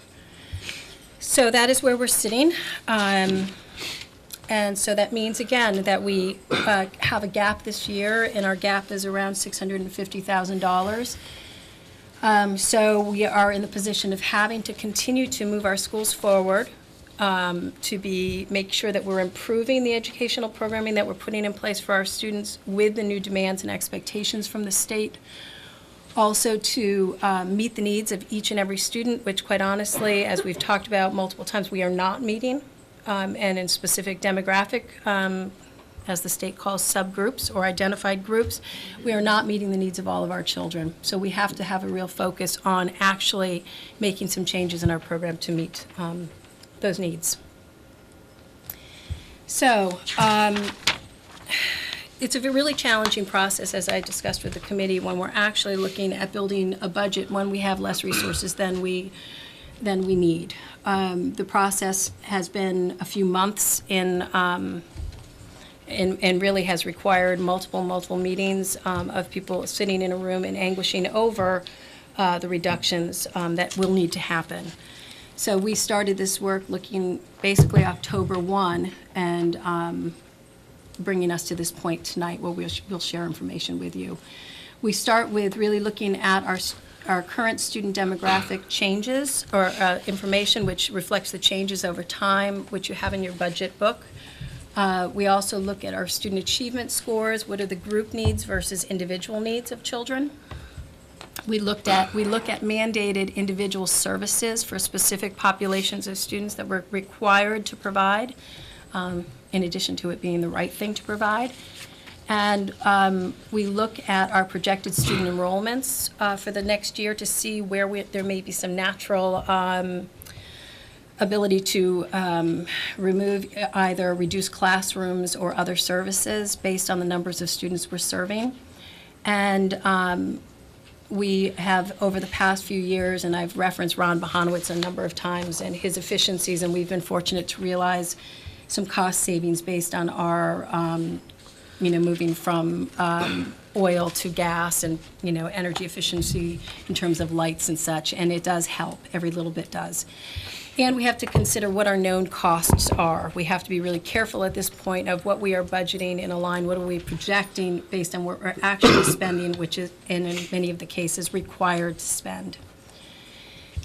So that is where we're sitting. And so that means, again, that we have a gap this year, and our gap is around $650,000. So we are in the position of having to continue to move our schools forward, to make sure that we're improving the educational programming that we're putting in place for our students with the new demands and expectations from the state. Also to meet the needs of each and every student, which quite honestly, as we've talked about multiple times, we are not meeting, and in specific demographic, as the state calls subgroups or identified groups, we are not meeting the needs of all of our children. So we have to have a real focus on actually making some changes in our program to meet those needs. So it's a really challenging process, as I discussed with the committee, when we're actually looking at building a budget when we have less resources than we need. The process has been a few months and really has required multiple meetings of people sitting in a room and anguishing over the reductions that will need to happen. So we started this work looking basically October 1 and bringing us to this point tonight where we'll share information with you. We start with really looking at our current student demographic changes or information which reflects the changes over time, which you have in your budget book. We also look at our student achievement scores. What are the group needs versus individual needs of children? We look at mandated individual services for specific populations of students that we're required to provide, in addition to it being the right thing to provide. And we look at our projected student enrollments for the next year to see where there may be some natural ability to remove either reduced classrooms or other services based on the numbers of students we're serving. And we have, over the past few years, and I've referenced Ron Bohanowitz a number of times and his efficiencies, and we've been fortunate to realize some cost savings based on our, moving from oil to gas and, energy efficiency in terms of lights and such, and it does help. Every little bit does. And we have to consider what our known costs are. We have to be really careful at this point of what we are budgeting and align what are we projecting based on what we're actually spending, which is, and in many of the cases, required to spend.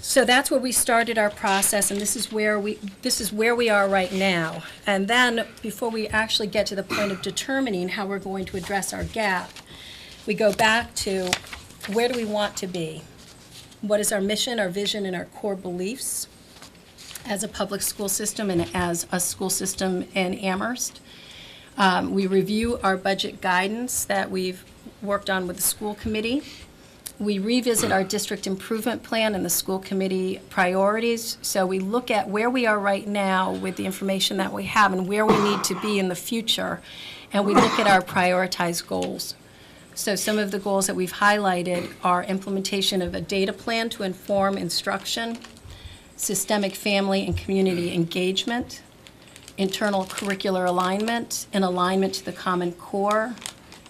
So that's where we started our process, and this is where we are right now. And then, before we actually get to the point of determining how we're going to address our gap, we go back to where do we want to be? What is our mission, our vision, and our core beliefs as a public school system and as a school system in Amherst? We review our budget guidance that we've worked on with the school committee. We revisit our district improvement plan and the school committee priorities. So we look at where we are right now with the information that we have and where we need to be in the future. And we look at our prioritized goals. So some of the goals that we've highlighted are implementation of a data plan to inform instruction, systemic family and community engagement, internal curricular alignment and alignment to the Common Core,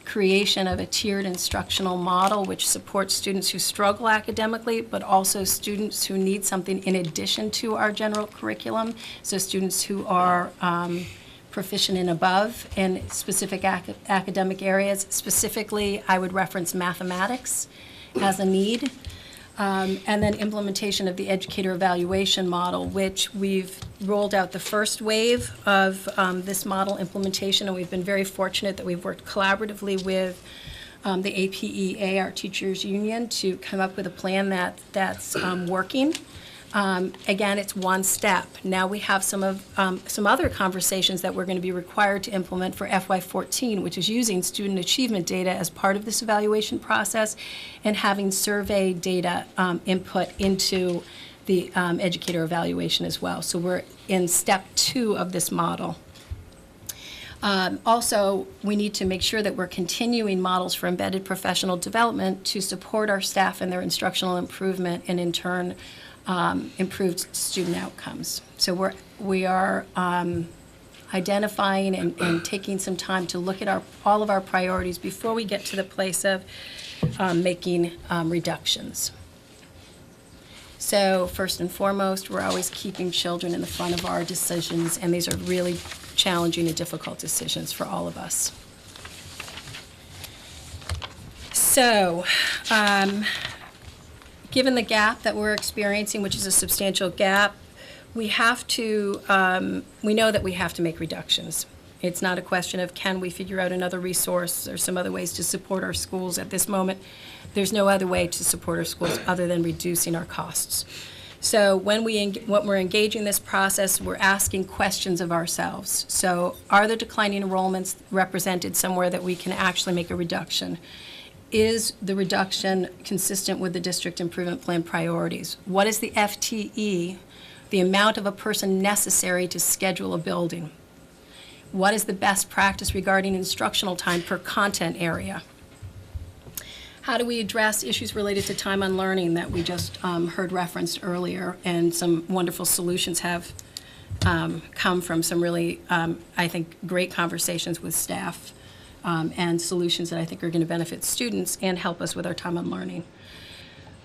creation of a tiered instructional model which supports students who struggle academically, but also students who need something in addition to our general curriculum. So students who are proficient and above in specific academic areas. Specifically, I would reference mathematics as a need. And then implementation of the educator evaluation model, which we've rolled out the first wave of this model implementation, and we've been very fortunate that we've worked collaboratively with the APEA, our teachers union, to come up with a plan that's working. Again, it's one step. Now we have some other conversations that we're going to be required to implement for FY14, which is using student achievement data as part of this evaluation process and having survey data input into the educator evaluation as well. So we're in step 2 of this model. Also, we need to make sure that we're continuing models for embedded professional development to support our staff in their instructional improvement and in turn improved student outcomes. So we are identifying and taking some time to look at all of our priorities before we get to the place of making reductions. So first and foremost, we're always keeping children in the front of our decisions, and these are really challenging and difficult decisions for all of us. So, given the gap that we're experiencing, which is a substantial gap, we know that we have to make reductions. It's not a question of can we figure out another resource or some other ways to support our schools at this moment. There's no other way to support our schools other than reducing our costs. So when we're engaging this process, we're asking questions of ourselves. So are the declining enrollments represented somewhere that we can actually make a reduction? Is the reduction consistent with the district improvement plan priorities? What is the FTE, the amount of a person necessary to schedule a building? What is the best practice regarding instructional time per content area? How do we address issues related to time on learning that we just heard referenced earlier, and some wonderful solutions have come from some really, I think, great conversations with staff and solutions that I think are going to benefit students and help us with our time on learning.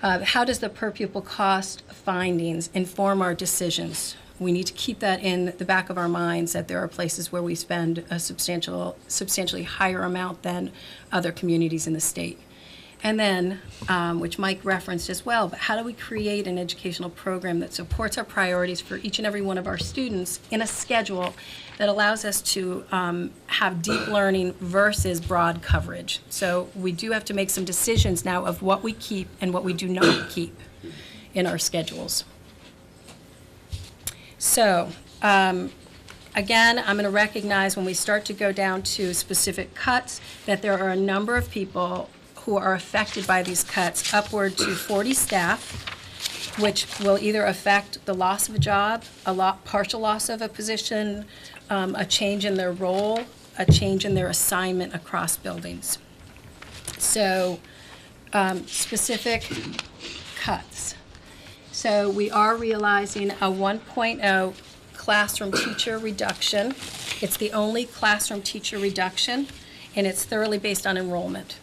How does the per pupil cost findings inform our decisions? We need to keep that in the back of our minds, that there are places where we spend a substantially higher amount than other communities in the state. And then, which Mike referenced as well, but how do we create an educational program that supports our priorities for each and every one of our students in a schedule that allows us to have deep learning versus broad coverage? So we do have to make some decisions now of what we keep and what we do not keep in our schedules. So, again, I'm going to recognize when we start to go down to specific cuts that there are a number of people who are affected by these cuts, upward to 40 staff, which will either affect the loss of a job, partial loss of a position, a change in their role, a change in their assignment across buildings. So, specific cuts. So we are realizing a 1.0 classroom teacher reduction. It's the only classroom teacher reduction, and it's thoroughly based on enrollment.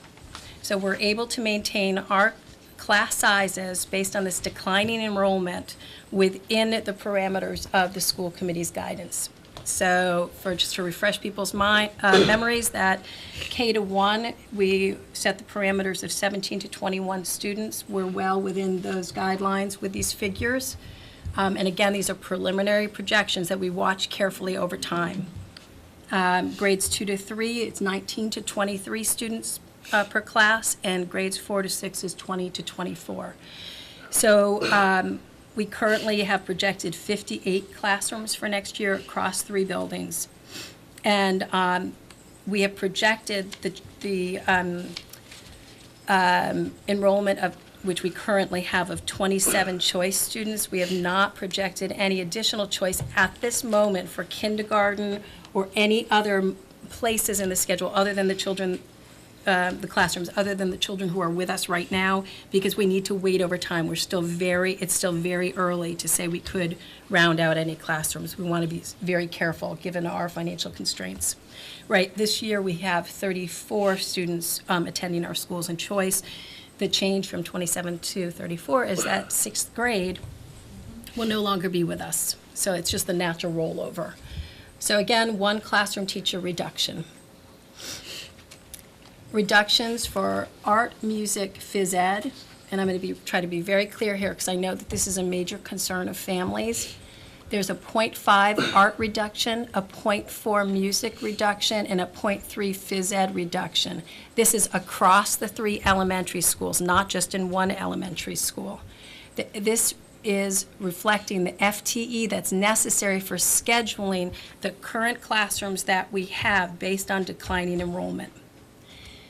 So we're able to maintain our class sizes based on this declining enrollment within the parameters of the school committee's guidance. So just to refresh people's memories, that K to 1, we set the parameters of 17 to 21 students. We're well within those guidelines with these figures. And again, these are preliminary projections that we watch carefully over time. Grades 2 to 3, it's 19 to 23 students per class, and grades 4 to 6 is 20 to 24. So we currently have projected 58 classrooms for next year across 3 buildings. And we have projected the enrollment of which we currently have of 27 choice students. We have not projected any additional choice at this moment for kindergarten or any other places in the schedule other than the children the classrooms other than the children who are with us right now, because we need to wait over time. It's still very early to say we could round out any classrooms. We want to be very careful given our financial constraints. Right, this year we have 34 students attending our schools in choice. The change from 27 to 34 is that 6th grade will no longer be with us. So it's just the natural rollover. So again, 1 classroom teacher reduction. Reductions for art, music, phys ed, and I'm going to try to be very clear here because I know that this is a major concern of families. There's a 0.5 art reduction, a 0.4 music reduction, and a 0.3 phys ed reduction. This is across the 3 elementary schools, not just in 1 elementary school. This is reflecting the FTE that's necessary for scheduling the current classrooms that we have based on declining enrollment.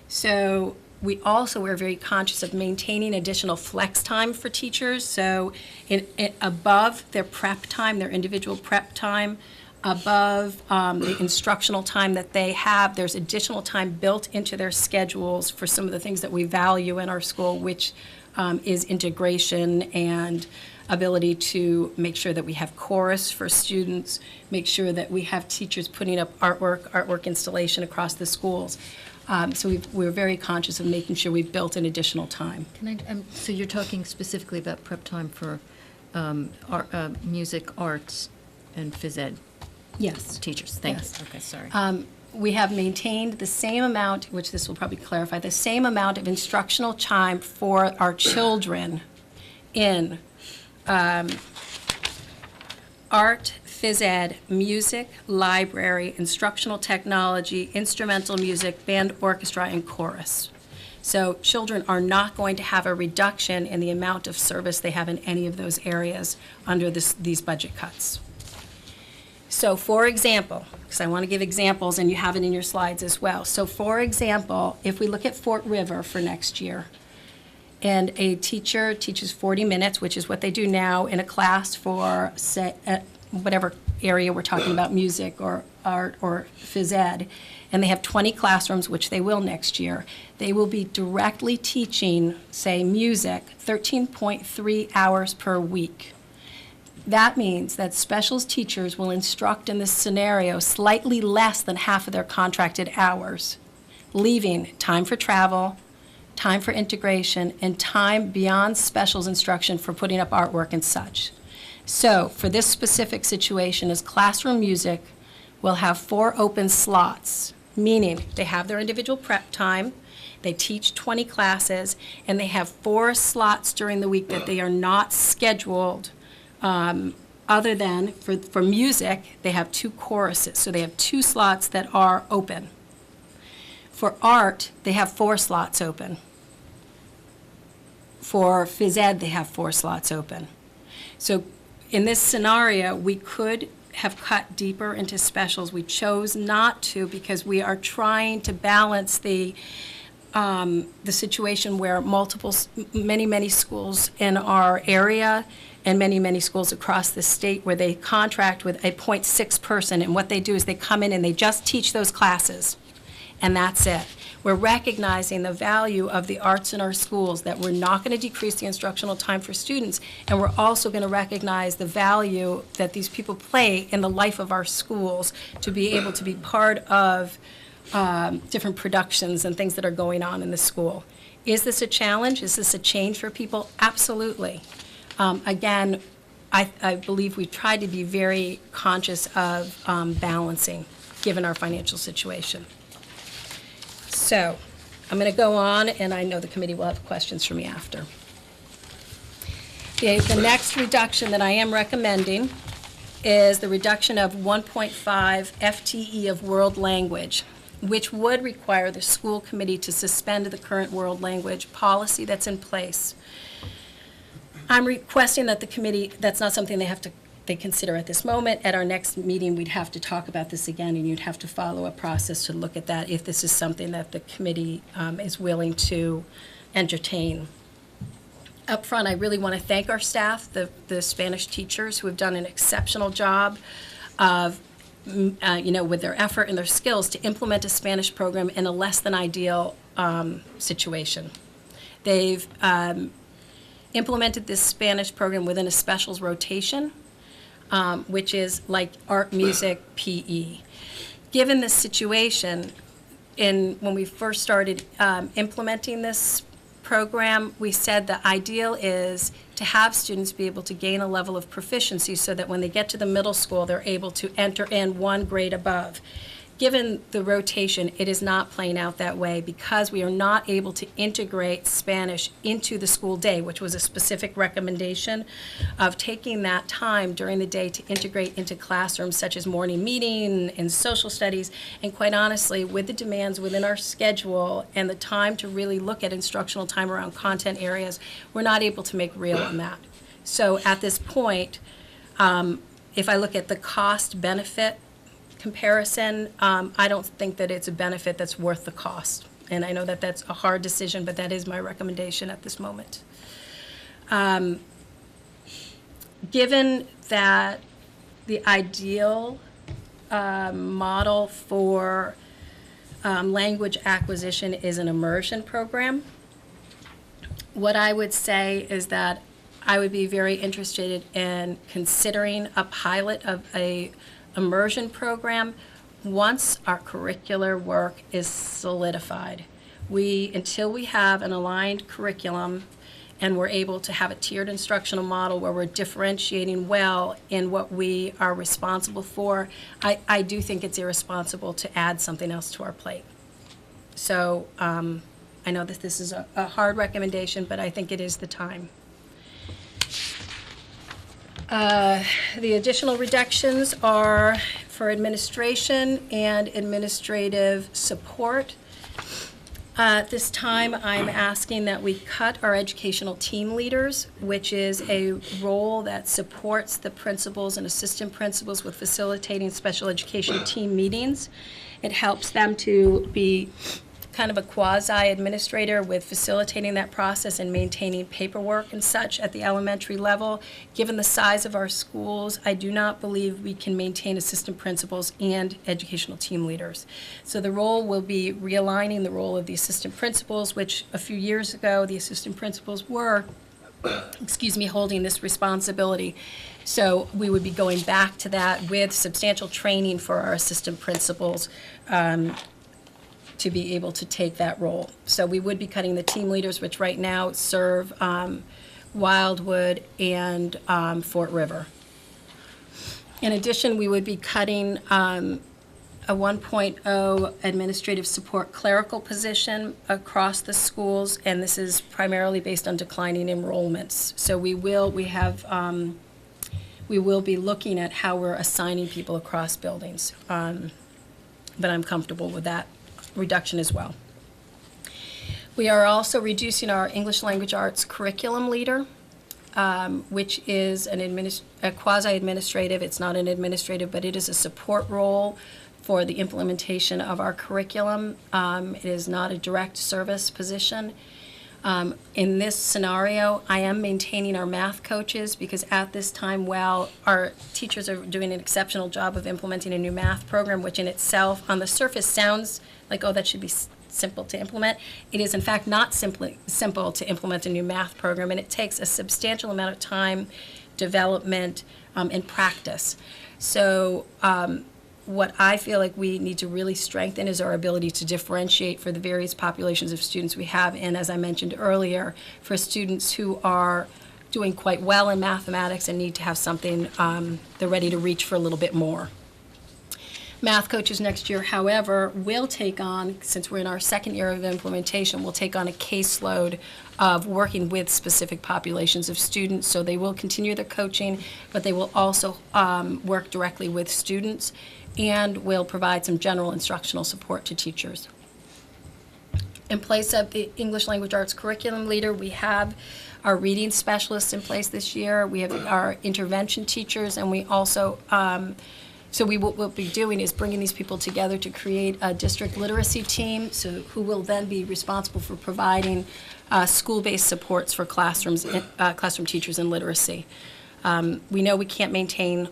So we also are very conscious of maintaining additional flex time for teachers. So above their prep time, their individual prep time, above the instructional time that they have, there's additional time built into their schedules for some of the things that we value in our school, which is integration and ability to make sure that we have chorus for students, make sure that we have teachers putting up artwork installation across the schools. So we're very conscious of making sure we've built in additional time. So you're talking specifically about prep time for music, arts, and phys ed? Yes. Teachers, thanks. Yes. Okay, sorry. We have maintained the same amount, which this will probably clarify, the same amount of instructional time for our children in art, phys ed, music, library, instructional technology, instrumental music, band, orchestra, and chorus. So children are not going to have a reduction in the amount of service they have in any of those areas under these budget cuts. So for example, because I want to give examples and you have it in your slides as well. So for example, if we look at Fort River for next year, and a teacher teaches 40 minutes, which is what they do now in a class for, say, whatever area we're talking about, music or art or phys ed, and they have 20 classrooms, which they will next year, they will be directly teaching, say, music 13.3 hours per week. That means that specials teachers will instruct in this scenario slightly less than half of their contracted hours, leaving time for travel, time for integration, and time beyond specials instruction for putting up artwork and such. So for this specific situation is classroom music will have 4 open slots, meaning they have their individual prep time, they teach 20 classes, and they have 4 slots during the week that they are not scheduled other than for music, they have 2 choruses. So they have 2 slots that are open. For art, they have 4 slots open. For phys ed, they have 4 slots open. So in this scenario, we could have cut deeper into specials. We chose not to because we are trying to balance the situation where many schools in our area and many schools across the state where they contract with a 0.6 person, and what they do is they come in and they just teach those classes, and that's it. We're recognizing the value of the arts in our schools, that we're not going to decrease the instructional time for students, and we're also going to recognize the value that these people play in the life of our schools to be able to be part of different productions and things that are going on in the school. Is this a challenge? Is this a change for people? Absolutely. Again, I believe we tried to be very conscious of balancing, given our financial situation. So I'm going to go on, and I know the committee will have questions for me after. The next reduction that I am recommending is the reduction of 1.5 FTE of world language, which would require the school committee to suspend the current world language policy that's in place. I'm requesting that the committee, that's not something they consider at this moment. At our next meeting, we'd have to talk about this again, and you'd have to follow a process to look at that if this is something that the committee is willing to entertain. Up front, I really want to thank our staff, the Spanish teachers, who have done an exceptional job of with their effort and their skills to implement a Spanish program in a less than ideal situation. They've implemented this Spanish program within a specials rotation, which is like art, music, PE. Given this situation, when we first started implementing this program, we said the ideal is to have students be able to gain a level of proficiency so that when they get to the middle school, they're able to enter in one grade above. Given the rotation, it is not playing out that way because we are not able to integrate Spanish into the school day, which was a specific recommendation of taking that time during the day to integrate into classrooms such as morning meeting and social studies. And quite honestly, with the demands within our schedule and the time to really look at instructional time around content areas, we're not able to make real on that. So at this point, if I look at the cost-benefit comparison, I don't think that it's a benefit that's worth the cost. And I know that that's a hard decision, but that is my recommendation at this moment. Given that the ideal model for language acquisition is an immersion program, what I would say is that I would be very interested in considering a pilot of a immersion program once our curricular work is solidified. Until we have an aligned curriculum and we're able to have a tiered instructional model where we're differentiating well in what we are responsible for, I do think it's irresponsible to add something else to our plate. So I know that this is a hard recommendation, but I think it is the time. The additional reductions are for administration and administrative support. At this time, I'm asking that we cut our educational team leaders, which is a role that supports the principals and assistant principals with facilitating special education team meetings. It helps them to be kind of a quasi-administrator with facilitating that process and maintaining paperwork and such at the elementary level. Given the size of our schools, I do not believe we can maintain assistant principals and educational team leaders. So the role will be realigning the role of the assistant principals, which a few years ago, the assistant principals were, holding this responsibility. So we would be going back to that with substantial training for our assistant principals to be able to take that role. So we would be cutting the team leaders, which right now serve Wildwood and Fort River. In addition, we would be cutting a 1.0 administrative support clerical position across the schools, and this is primarily based on declining enrollments. So we will be looking at how we're assigning people across buildings, but I'm comfortable with that reduction as well. We are also reducing our English language arts curriculum leader, which is a quasi-administrative. It's not an administrative, but it is a support role for the implementation of our curriculum. It is not a direct service position. In this scenario, I am maintaining our math coaches because at this time, while our teachers are doing an exceptional job of implementing a new math program, which in itself on the surface sounds like, oh, that should be simple to implement. It is in fact not simple to implement a new math program, and it takes a substantial amount of time, development, and practice. So what I feel like we need to really strengthen is our ability to differentiate for the various populations of students we have, and as I mentioned earlier, for students who are doing quite well in mathematics and need to have something they're ready to reach for a little bit more. Math coaches next year, however, will take on, since we're in our second year of implementation, will take on a caseload of working with specific populations of students. So they will continue their coaching, but they will also work directly with students and will provide some general instructional support to teachers. In place of the English language arts curriculum leader, we have our reading specialists in place this year. We have our intervention teachers, and we also what we'll be doing is bringing these people together to create a district literacy team, who will then be responsible for providing school-based supports for classroom teachers in literacy. We know we can't maintain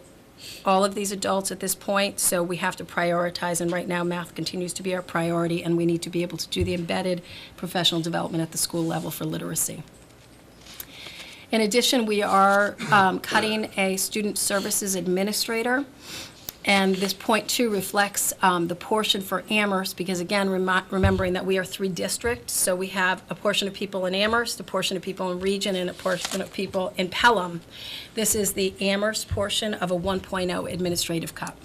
all of these adults at this point, so we have to prioritize, and right now, math continues to be our priority, and we need to be able to do the embedded professional development at the school level for literacy. In addition, we are cutting a student services administrator, and this point 2 reflects the portion for Amherst, because again, remembering that we are 3 districts, so we have a portion of people in Amherst, a portion of people in Region, and a portion of people in Pelham. This is the Amherst portion of a 1.0 administrative cut.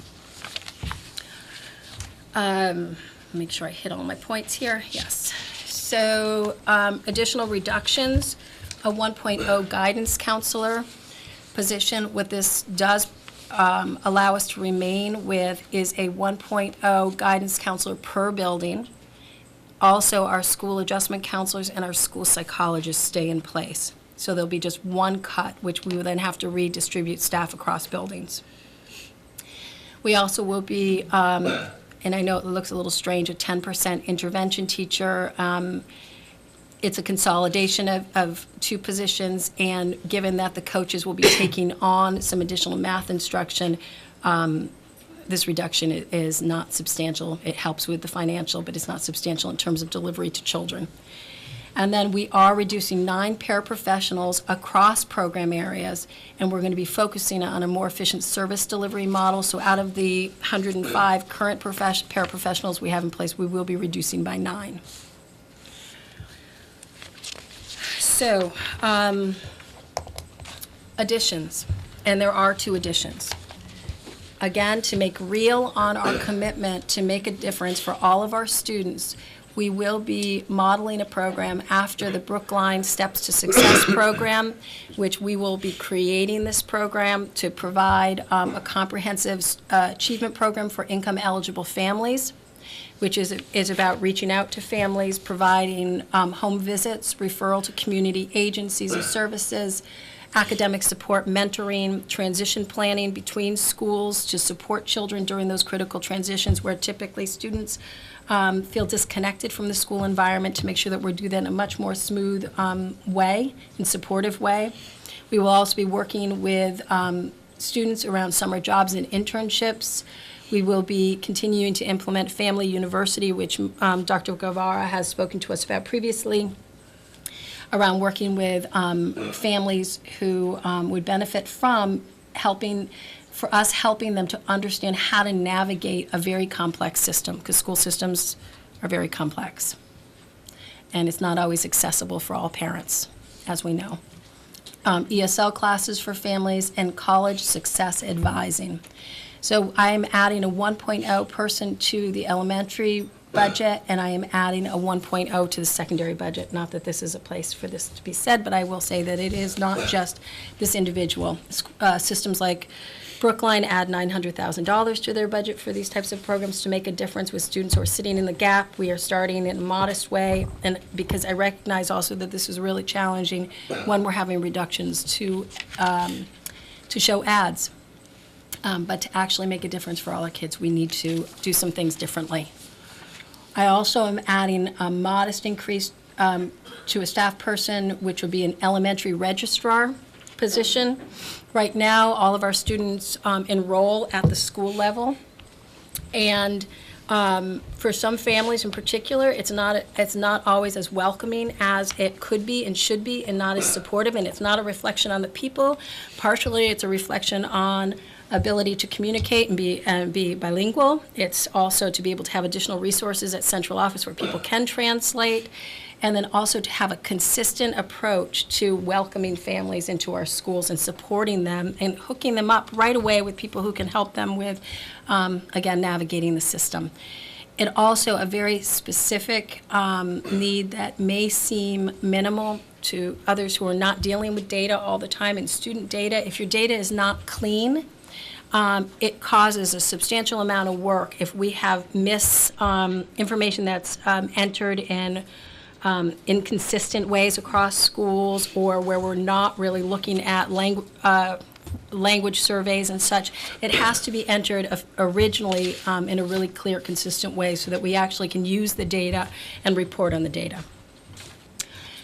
Make sure I hit all my points here. Yes. So additional reductions, a 1.0 guidance counselor position. What this does allow us to remain with is a 1.0 guidance counselor per building. Also, our school adjustment counselors and our school psychologists stay in place. So there'll be just one cut, which we will then have to redistribute staff across buildings. We also will be, and I know it looks a little strange, a 10% intervention teacher. It's a consolidation of 2 positions, and given that the coaches will be taking on some additional math instruction, this reduction is not substantial. It helps with the financial, but it's not substantial in terms of delivery to children. And then we are reducing 9 paraprofessionals across program areas, and we're going to be focusing on a more efficient service delivery model. So out of the 105 current paraprofessionals we have in place, we will be reducing by 9. So, additions, and there are 2 additions. Again, to make real on our commitment to make a difference for all of our students, we will be modeling a program after the Brookline Steps to Success program, which we will be creating this program to provide a comprehensive achievement program for income-eligible families, which is about reaching out to families, providing home visits, referral to community agencies and services, academic support, mentoring, transition planning between schools to support children during those critical transitions where typically students feel disconnected from the school environment, to make sure that we do that in a much more smooth way and supportive way. We will also be working with students around summer jobs and internships. We will be continuing to implement Family University, which Dr. Guevara has spoken to us about previously, around working with families who would benefit from helping them to understand how to navigate a very complex system, because school systems are very complex. And it's not always accessible for all parents, as we know. ESL classes for families, and college success advising. So I am adding a 1.0 person to the elementary budget, and I am adding a 1.0 to the secondary budget. Not that this is a place for this to be said, but I will say that it is not just this individual. Systems like Brookline add $900,000 to their budget for these types of programs to make a difference with students who are sitting in the gap. We are starting in a modest way, and because I recognize also that this is really challenging when we're having reductions to show ads. But to actually make a difference for all our kids, we need to do some things differently. I also am adding a modest increase to a staff person, which would be an elementary registrar position. Right now, all of our students enroll at the school level, and for some families in particular, it's not always as welcoming as it could be and should be, and not as supportive, and it's not a reflection on the people. Partially, it's a reflection on ability to communicate and be bilingual. It's also to be able to have additional resources at central office where people can translate, and then also to have a consistent approach to welcoming families into our schools and supporting them and hooking them up right away with people who can help them with, again, navigating the system. It also a very specific need that may seem minimal to others who are not dealing with data all the time, and student data. If your data is not clean, it causes a substantial amount of work if we have information that's entered in inconsistent ways across schools, or where we're not really looking at language surveys and such. It has to be entered originally in a really clear, consistent way so that we actually can use the data and report on the data.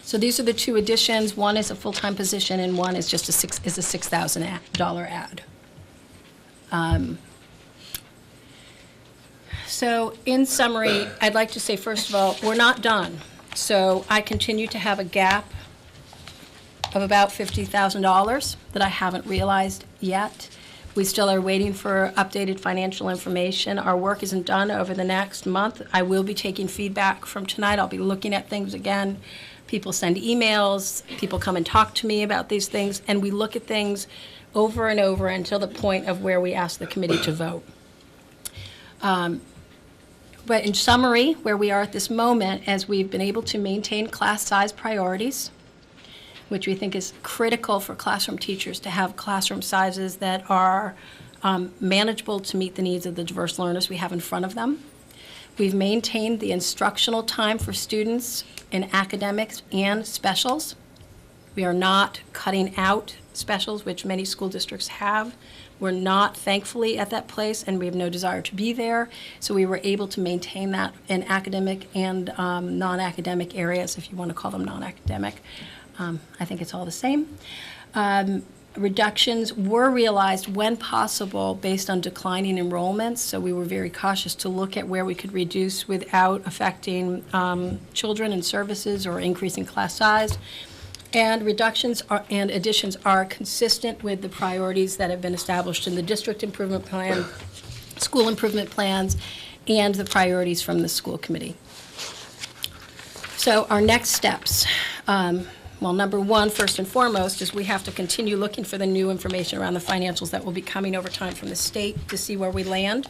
So these are the 2 additions. One is a full-time position, and one is just a $6,000 ad. So in summary, I'd like to say, first of all, we're not done. So I continue to have a gap of about $50,000 that I haven't realized yet. We still are waiting for updated financial information. Our work isn't done over the next month. I will be taking feedback from tonight. I'll be looking at things again. People send emails, people come and talk to me about these things, and we look at things over and over until the point of where we ask the committee to vote. But in summary, where we are at this moment, as we've been able to maintain class size priorities, which we think is critical for classroom teachers to have classroom sizes that are manageable to meet the needs of the diverse learners we have in front of them. We've maintained the instructional time for students in academics and specials. We are not cutting out specials, which many school districts have. We're not, thankfully, at that place, and we have no desire to be there. So we were able to maintain that in academic and non-academic areas, if you want to call them non-academic. I think it's all the same. Reductions were realized when possible based on declining enrollments, so we were very cautious to look at where we could reduce without affecting children and services or increasing class size. And reductions and additions are consistent with the priorities that have been established in the district improvement plan, school improvement plans, and the priorities from the school committee. So our next steps. Well, number one, first and foremost, is we have to continue looking for the new information around the financials that will be coming over time from the state to see where we land.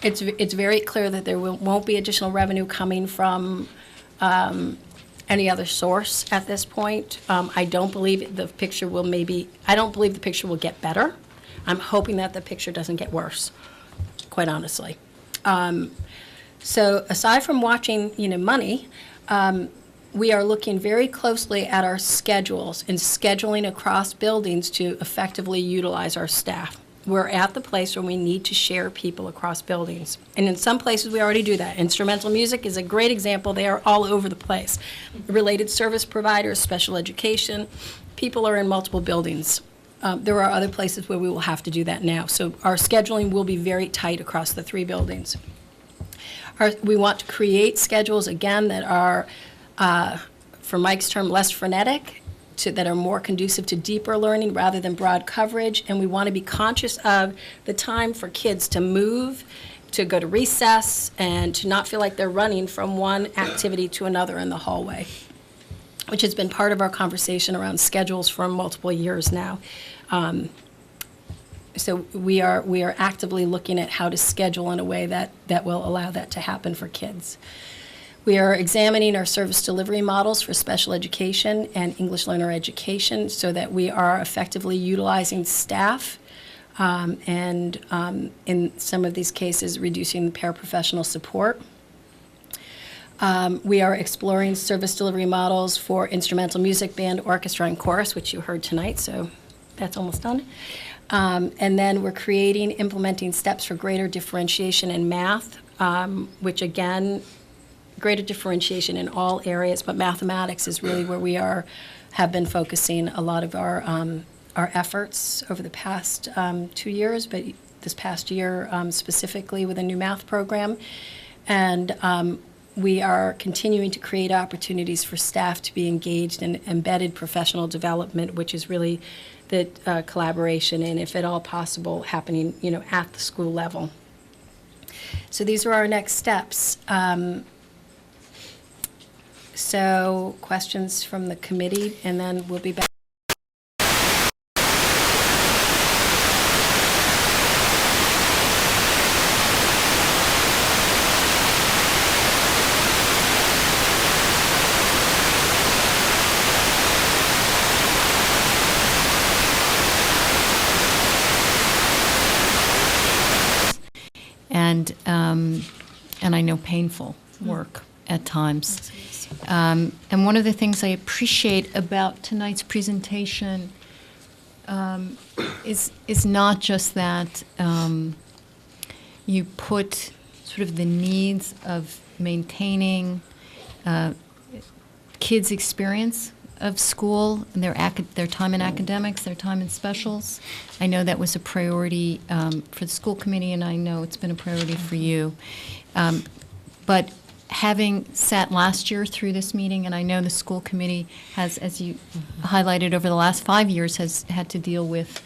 It's very clear that there won't be additional revenue coming from any other source at this point. I don't believe the picture will get better. I'm hoping that the picture doesn't get worse, quite honestly. So aside from watching, money, we are looking very closely at our schedules and scheduling across buildings to effectively utilize our staff. We're at the place where we need to share people across buildings. And in some places, we already do that. Instrumental music is a great example. They are all over the place. Related service providers, special education, people are in multiple buildings. There are other places where we will have to do that now. So our scheduling will be very tight across the 3 buildings. We want to create schedules, again, that are, for Mike's term, less frenetic, that are more conducive to deeper learning rather than broad coverage. And we want to be conscious of the time for kids to move, to go to recess, and to not feel like they're running from one activity to another in the hallway, which has been part of our conversation around schedules for multiple years now. So we are actively looking at how to schedule in a way that will allow that to happen for kids. We are examining our service delivery models for special education and English learner education so that we are effectively utilizing staff and in some of these cases reducing the paraprofessional support. We are exploring service delivery models for instrumental music, band, orchestra, and chorus, which you heard tonight, so that's almost done. And then we're implementing steps for greater differentiation in math, which again, greater differentiation in all areas, but mathematics is really where we have been focusing a lot of our efforts over the past 2 years, but this past year specifically with a new math program. And we are continuing to create opportunities for staff to be engaged in embedded professional development, which is really the collaboration and, if at all possible, happening, at the school level. So these are our next steps. So questions from the committee, and then we'll be back. And I know painful work at times. And one of the things I appreciate about tonight's presentation is not just that you put sort of the needs of maintaining kids' experience of school, and their time in academics, their time in specials. I know that was a priority for the school committee, and I know it's been a priority for you. But having sat last year through this meeting, and I know the school committee has, as you highlighted over the last 5 years, has had to deal with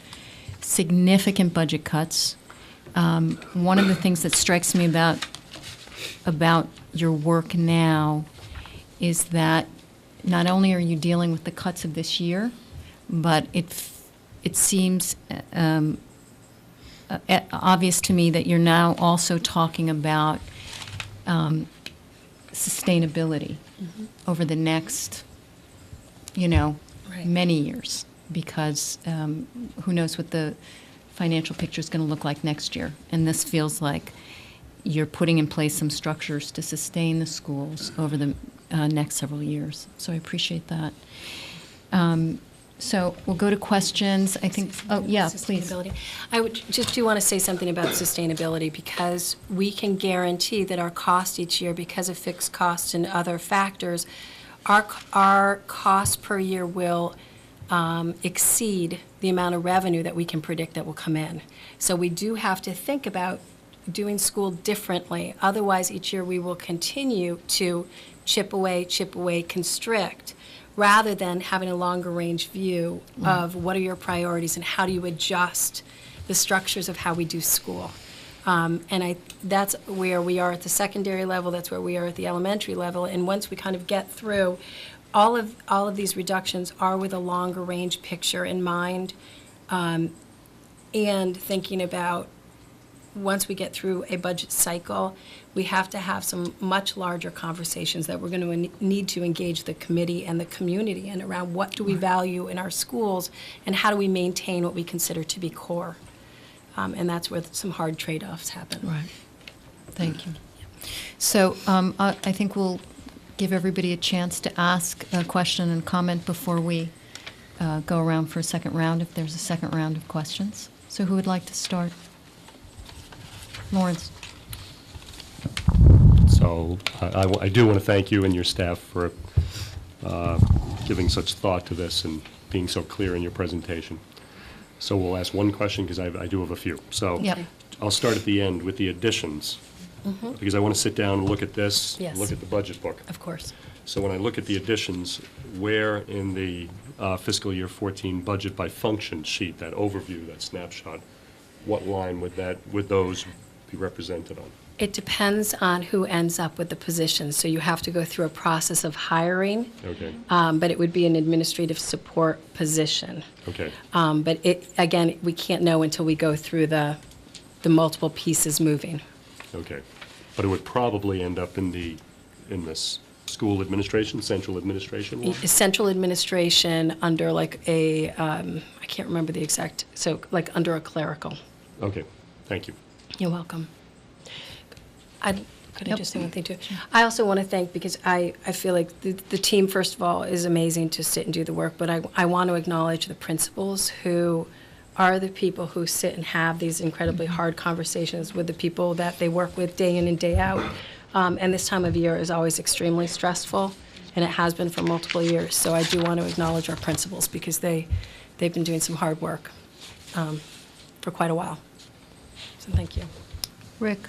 significant budget cuts. One of the things that strikes me about your work now is that not only are you dealing with the cuts of this year, but it seems obvious to me that you're now also talking about sustainability over the next, Right. many years, because who knows what the financial picture is going to look like next year. And this feels like you're putting in place some structures to sustain the schools over the next several years. So I appreciate that. So we'll go to questions. I think, oh, yeah, please. Sustainability. I would just do want to say something about sustainability, because we can guarantee that our cost each year, because of fixed costs and other factors, our cost per year will exceed the amount of revenue that we can predict that will come in. So we do have to think about doing school differently. Otherwise, each year we will continue to chip away, constrict, rather than having a longer range view of what are your priorities and how do you adjust the structures of how we do school. That's where we are at the secondary level, that's where we are at the elementary level, and once we kind of get through, all of these reductions are with a longer range picture in mind, and thinking about once we get through a budget cycle, we have to have some much larger conversations that we're going to need to engage the committee and the community in around what do we value in our schools and how do we maintain what we consider to be core. And that's where some hard trade-offs happen. Right. Thank you. So I think we'll give everybody a chance to ask a question and comment before we go around for a second round, if there's a second round of questions. So who would like to start? Lawrence. So I do want to thank you and your staff for giving such thought to this and being so clear in your presentation. So we'll ask one question because I do have a few. So Yep. I'll start at the end with the additions, because I want to sit down and look at this, Yes. look at the budget book. Of course. So when I look at the additions, where in the fiscal year 14 budget by function sheet, that overview, that snapshot, what line would those be represented on? It depends on who ends up with the position. So you have to go through a process of hiring, Okay, but it would be an administrative support position. okay, But again, we can't know until we go through the multiple pieces moving. okay. But it would probably end up in this school administration, central administration one? Central administration under like I can't remember the exact, so like under a clerical. Okay, thank you. You're welcome. Could I Yep. just say one thing too? I also want to thank, because I feel like the team, first of all, is amazing to sit and do the work, but I want to acknowledge the principals who are the people who sit and have these incredibly hard conversations with the people that they work with day in and day out. And this time of year is always extremely stressful, and it has been for multiple years. So I do want to acknowledge our principals, because they've been doing some hard work for quite a while. So thank you. Rick.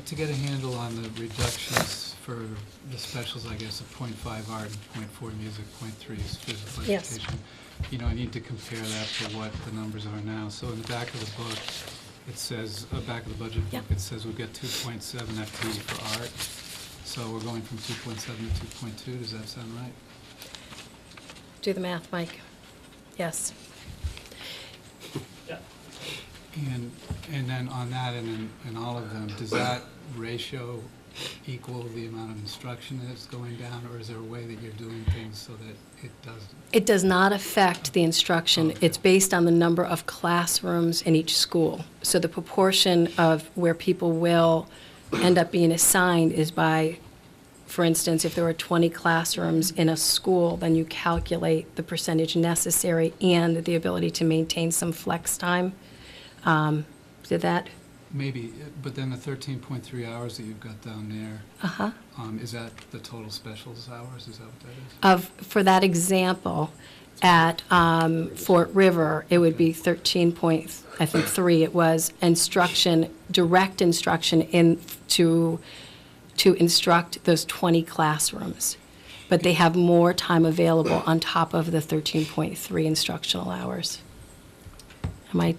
To get a handle on the reductions for the specials, I guess, of .5 art and .4 music, .3 is physical Yes. education. I need to compare that to what the numbers are now. So in the back of the book, it says, back of the budget book, Yep. it says we've got 2.7 FTE for art. So we're going from 2.7 to 2.2. Does that sound right? Do the math, Mike. Yes. And then on that and in all of them, does that ratio equal the amount of instruction that's going down, or is there a way that you're doing things so that it doesn't? It does not affect the instruction. Okay. It's based on the number of classrooms in each school. So the proportion of where people will end up being assigned is by, for instance, if there were 20 classrooms in a school, then you calculate the percentage necessary and the ability to maintain some flex time. Did that maybe, but then the 13.3 hours that you've got down there, Uh-huh. is that the total specials hours? Is that what that is? For that example, at Fort River, it would be 13.3. It was instruction, direct instruction to instruct those 20 classrooms. But they have more time available on top of the 13.3 instructional hours. Am I?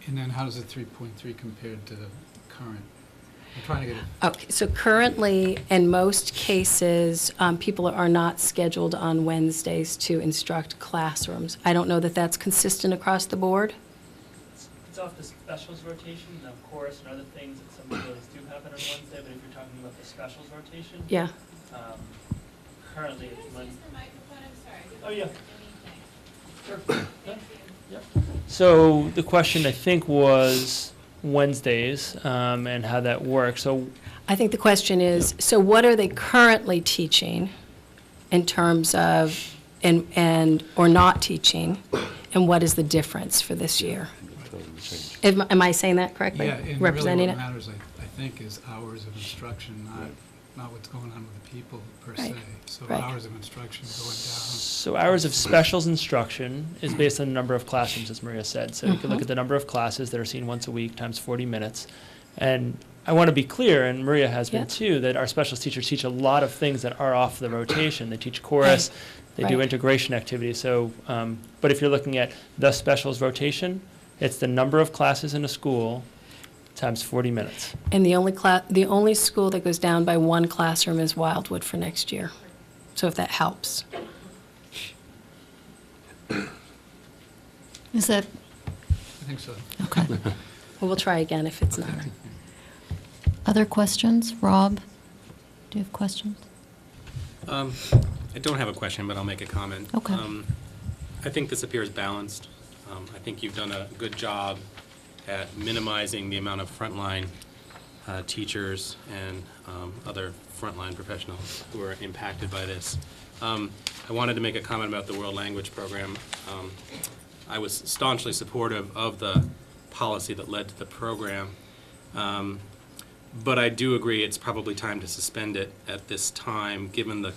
And then how does the 3.3 compare to the current? I'm trying to get it. Okay, so currently, in most cases, people are not scheduled on Wednesdays to instruct classrooms. I don't know that that's consistent across the board. It's off the specials rotation, of course, and other things that some of those do happen on Wednesday, but if you're talking about the specials rotation, Yeah. currently it's Monday. Oh, yeah. Sure. Yeah. Yep. So the question, I think, was Wednesdays and how that works. So I think the question is, so what are they currently teaching in terms of, or not teaching, and what is the difference for this year? Am I saying that correctly? Yeah, and Representing really it? what matters, I think, is hours of instruction, not what's going on with the people per Right. se. So Right. hours of instruction going down. So hours of specials instruction is based on the number of classrooms, as Maria said. So you can look at the number of classes that are seen once a week times 40 minutes. And I want to be clear, and Maria has been Yeah. too, that our specialist teachers teach a lot of things that are off the rotation. They teach chorus, they do Right. integration activities. So, but if you're looking at the specials rotation, it's the number of classes in a school times 40 minutes. And the only school that goes down by one classroom is Wildwood for next year. So if that helps. Is that, I think so. okay. Well, we'll try again if it's not. Other questions? Rob, do you have questions? I don't have a question, but I'll make a comment. Okay. I think this appears balanced. I think you've done a good job at minimizing the amount of frontline teachers and other frontline professionals who are impacted by this. I wanted to make a comment about the World Language Program. I was staunchly supportive of the policy that led to the program, but I do agree it's probably time to suspend it at this time, given the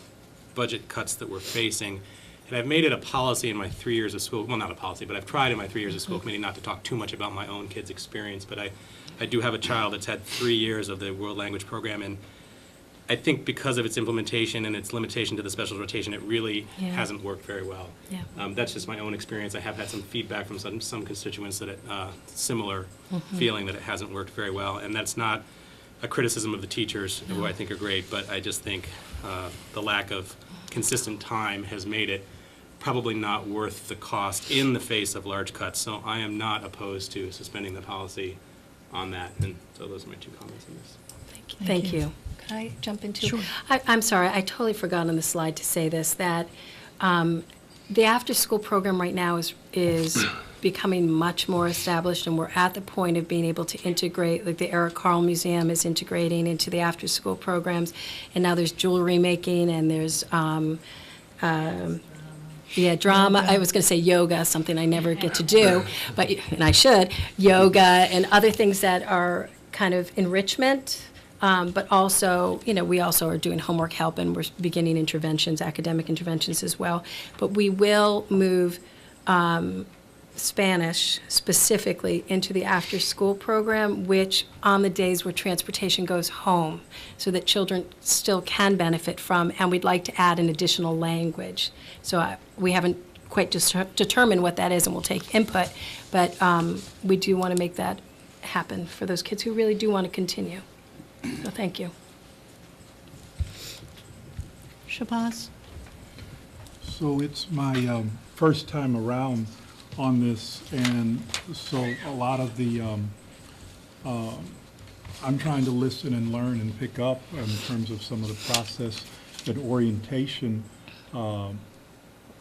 budget cuts that we're facing. And I've made it a policy in my 3 years of school, well, not a policy, but I've tried in my 3 years of school committee not to talk too much about my own kids' experience, but I do have a child that's had 3 years of the World Language Program, and I think because of its implementation and its limitation to the special rotation, it really Yeah. hasn't worked very well. Yeah. That's just my own experience. I have had some feedback from some constituents that similar feeling that it hasn't worked very well, and that's not a criticism of the teachers, who I think are great, but I just think the lack of consistent time has made it probably not worth the cost in the face of large cuts. So I am not opposed to suspending the policy on that. And so those are my two comments on this. Thank you. Could I jump into? Sure. I'm sorry, I totally forgot on the slide to say this, that the after-school program right now is becoming much more established, and we're at the point of being able to integrate, like the Eric Carle Museum is integrating into the after-school programs, and now there's jewelry making, and there's drama. I was going to say yoga, something I never get to do, and I should. Yoga and other things that are kind of enrichment, but also, we also are doing homework help, and we're beginning interventions, academic interventions as well. But we will move Spanish specifically into the after-school program, which on the days where transportation goes home, so that children still can benefit from, and we'd like to add an additional language. So we haven't quite determined what that is, and we'll take input, but we do want to make that happen for those kids who really do want to continue. So thank you. Shabazz? So it's my first time around on this, and so a lot of the, I'm trying to listen and learn and pick up in terms of some of the process and orientation.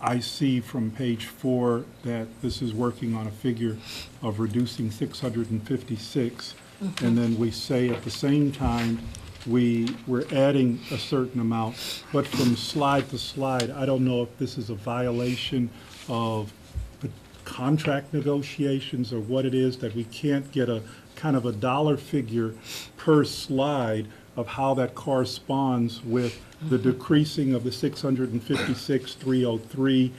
I see from page 4 that this is working on a figure of reducing 656, and then we say at the same time we're adding a certain amount, but from slide to slide, I don't know if this is a violation of contract negotiations or what it is that we can't get a kind of a dollar figure per slide of how that corresponds with the decreasing of the 656,303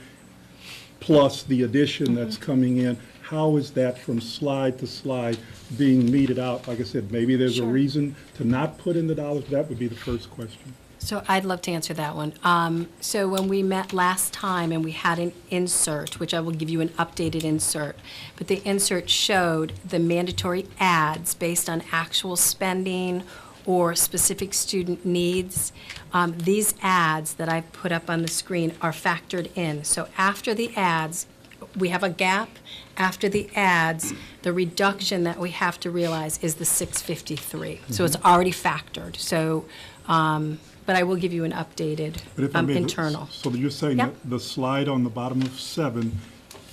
plus the addition that's coming in. How is that from slide to slide being meted out? Like I said, maybe there's a reason to not put in the dollars. That would be the first question. So I'd love to answer that one. So when we met last time and we had an insert, which I will give you an updated insert, but the insert showed the mandatory ads based on actual spending or specific student needs. These ads that I've put up on the screen are factored in. So after the ads, we have a gap. After the ads, the reduction that we have to realize is the 653. So it's already factored. So, but I will give you an updated But if I may, internal. So you're saying Yep. that the slide on the bottom of 7,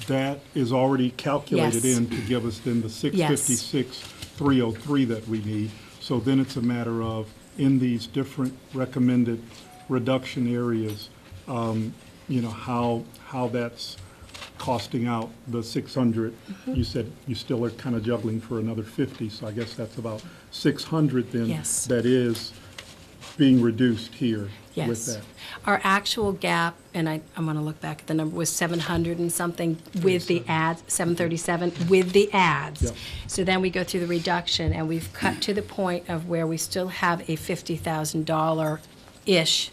that is already calculated Yes. in to give us then the 656,303 that we need. So then it's a matter of, in these different recommended reduction areas, how that's costing out the 600. You said you still are kind of juggling for another 50, so I guess that's about 600 then. Yes. That is being reduced here with Yes. that. Our actual gap, and I'm going to look back at the number, was 700 and something with the ads, 737 with the ads. Yep. So then we go through the reduction, and we've cut to the point of where we still have a $50,000-ish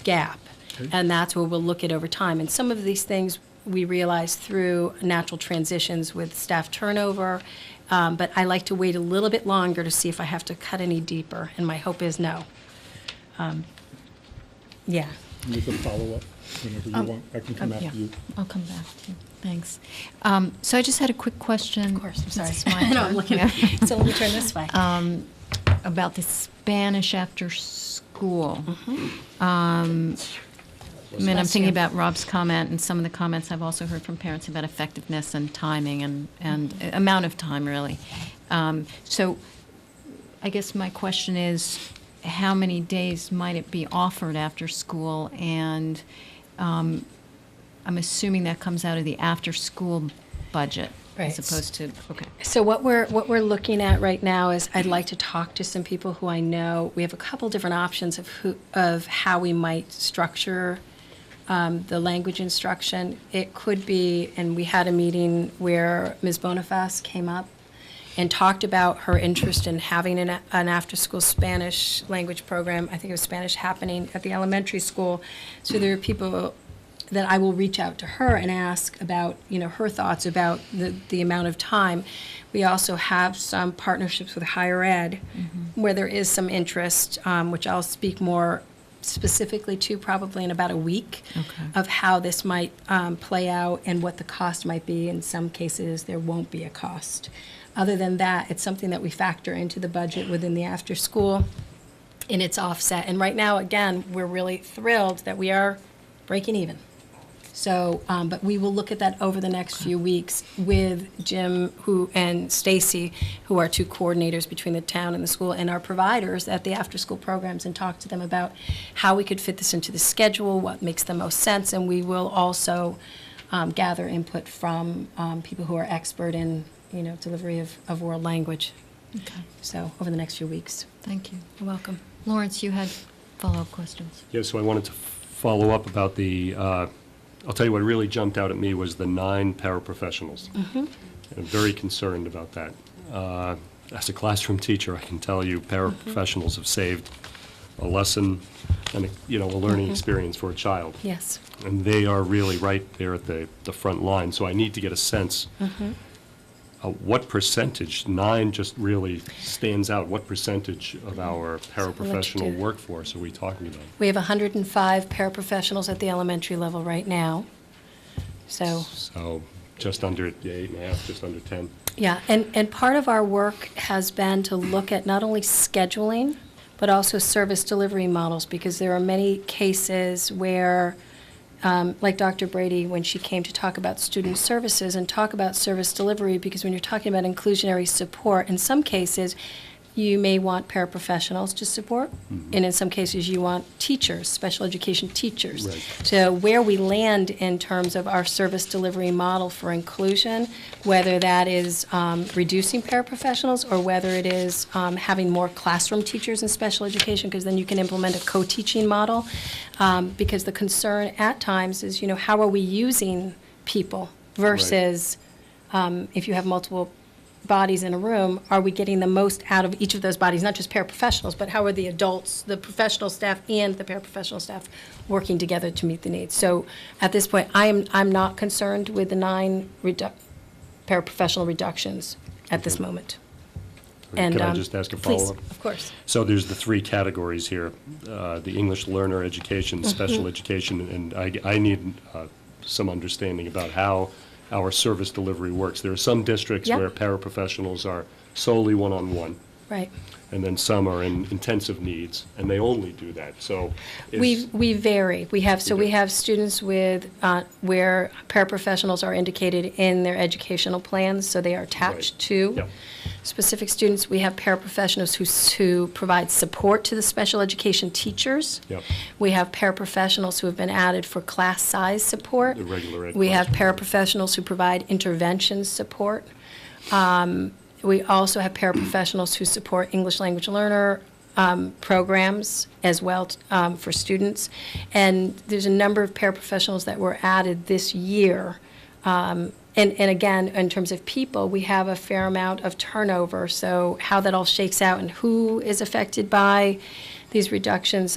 gap. Okay. And that's where we'll look at over time. And some of these things we realize through natural transitions with staff turnover, but I like to wait a little bit longer to see if I have to cut any deeper, and my hope is no. Yeah. You can follow up whenever you want. I can come yeah. after you. I'll come back to you. Thanks. So I just had a quick question. Of course, I'm sorry. It's my No, turn. I'm looking, so let me turn this way. About the Spanish after school. I mean, I'm thinking about Rob's comment and some of the comments I've also heard from parents about effectiveness and timing and amount of time, really. So I guess my question is, how many days might it be offered after school? And I'm assuming that comes out of the after-school budget as Right. opposed to, okay. So what we're looking at right now is I'd like to talk to some people who I know. We have a couple different options of how we might structure the language instruction. It could be, and we had a meeting where Ms. Boniface came up and talked about her interest in having an after-school Spanish language program. I think it was Spanish happening at the elementary school. So there are people that I will reach out to her and ask about, her thoughts about the amount of time. We also have some partnerships with higher ed where there is some interest, which I'll speak more specifically to probably in about a week, of how this might play out and what the cost might be. In some cases, there won't be a cost. Other than that, it's something that we factor into the budget within the after school, and it's offset. And right now, again, we're really thrilled that we are breaking even. So, but we will look at that over the next few weeks with Jim and Stacy, who are two coordinators between the town and the school, and our providers at the after-school programs, and talk to them about how we could fit this into the schedule, what makes the most sense, and we will also gather input from people who are expert in, delivery of world language. Okay. So, over the next few weeks. Thank you. You're welcome. Lawrence, you had follow-up questions. Yeah, so I wanted to follow up about the, I'll tell you what really jumped out at me was the 9 paraprofessionals. And I'm very concerned about that. As a classroom teacher, I can tell you paraprofessionals have saved a lesson and, a learning experience for a child. Yes. And they are really right there at the front line. So I need to get a sense what percentage, 9 just really stands out, what percentage of our paraprofessional workforce are we talking about? We have 105 paraprofessionals at the elementary level right now. So just under 8.5, just under 10. yeah, and part of our work has been to look at not only scheduling, but also service delivery models, because there are many cases where, like Dr. Brady, when she came to talk about student services and talk about service delivery, because when you're talking about inclusionary support, in some cases, you may want paraprofessionals to support, and in some cases, you want teachers, special education teachers. Right. So where we land in terms of our service delivery model for inclusion, whether that is reducing paraprofessionals or whether it is having more classroom teachers in special education, because then you can implement a co-teaching model. Because the concern at times is, how are we using people versus if you have multiple bodies in a room, are we getting the most out of each of those bodies, not just paraprofessionals, but how are the adults, the professional staff, and the paraprofessional staff working together to meet the needs? So at this point, I'm not concerned with the 9 paraprofessional reductions at this moment. And, Can I just ask a please, follow-up? of course. So there's the 3 categories here, the English learner education, special education, and I need some understanding about how our service delivery works. There are some districts Yep. where paraprofessionals are solely one-on-one, Right. and then some are in intensive needs, and they only do that. So We vary. We have students with, where paraprofessionals are indicated in their educational plans, so they are attached Right. to Yep. specific students. We have paraprofessionals who provide support to the special education teachers. Yep. We have paraprofessionals who have been added for class size support. The regular ed We have classroom. paraprofessionals who provide intervention support. We also have paraprofessionals who support English language learner programs as well for students. And there's a number of paraprofessionals that were added this year. And again, in terms of people, we have a fair amount of turnover. So how that all shakes out and who is affected by these reductions,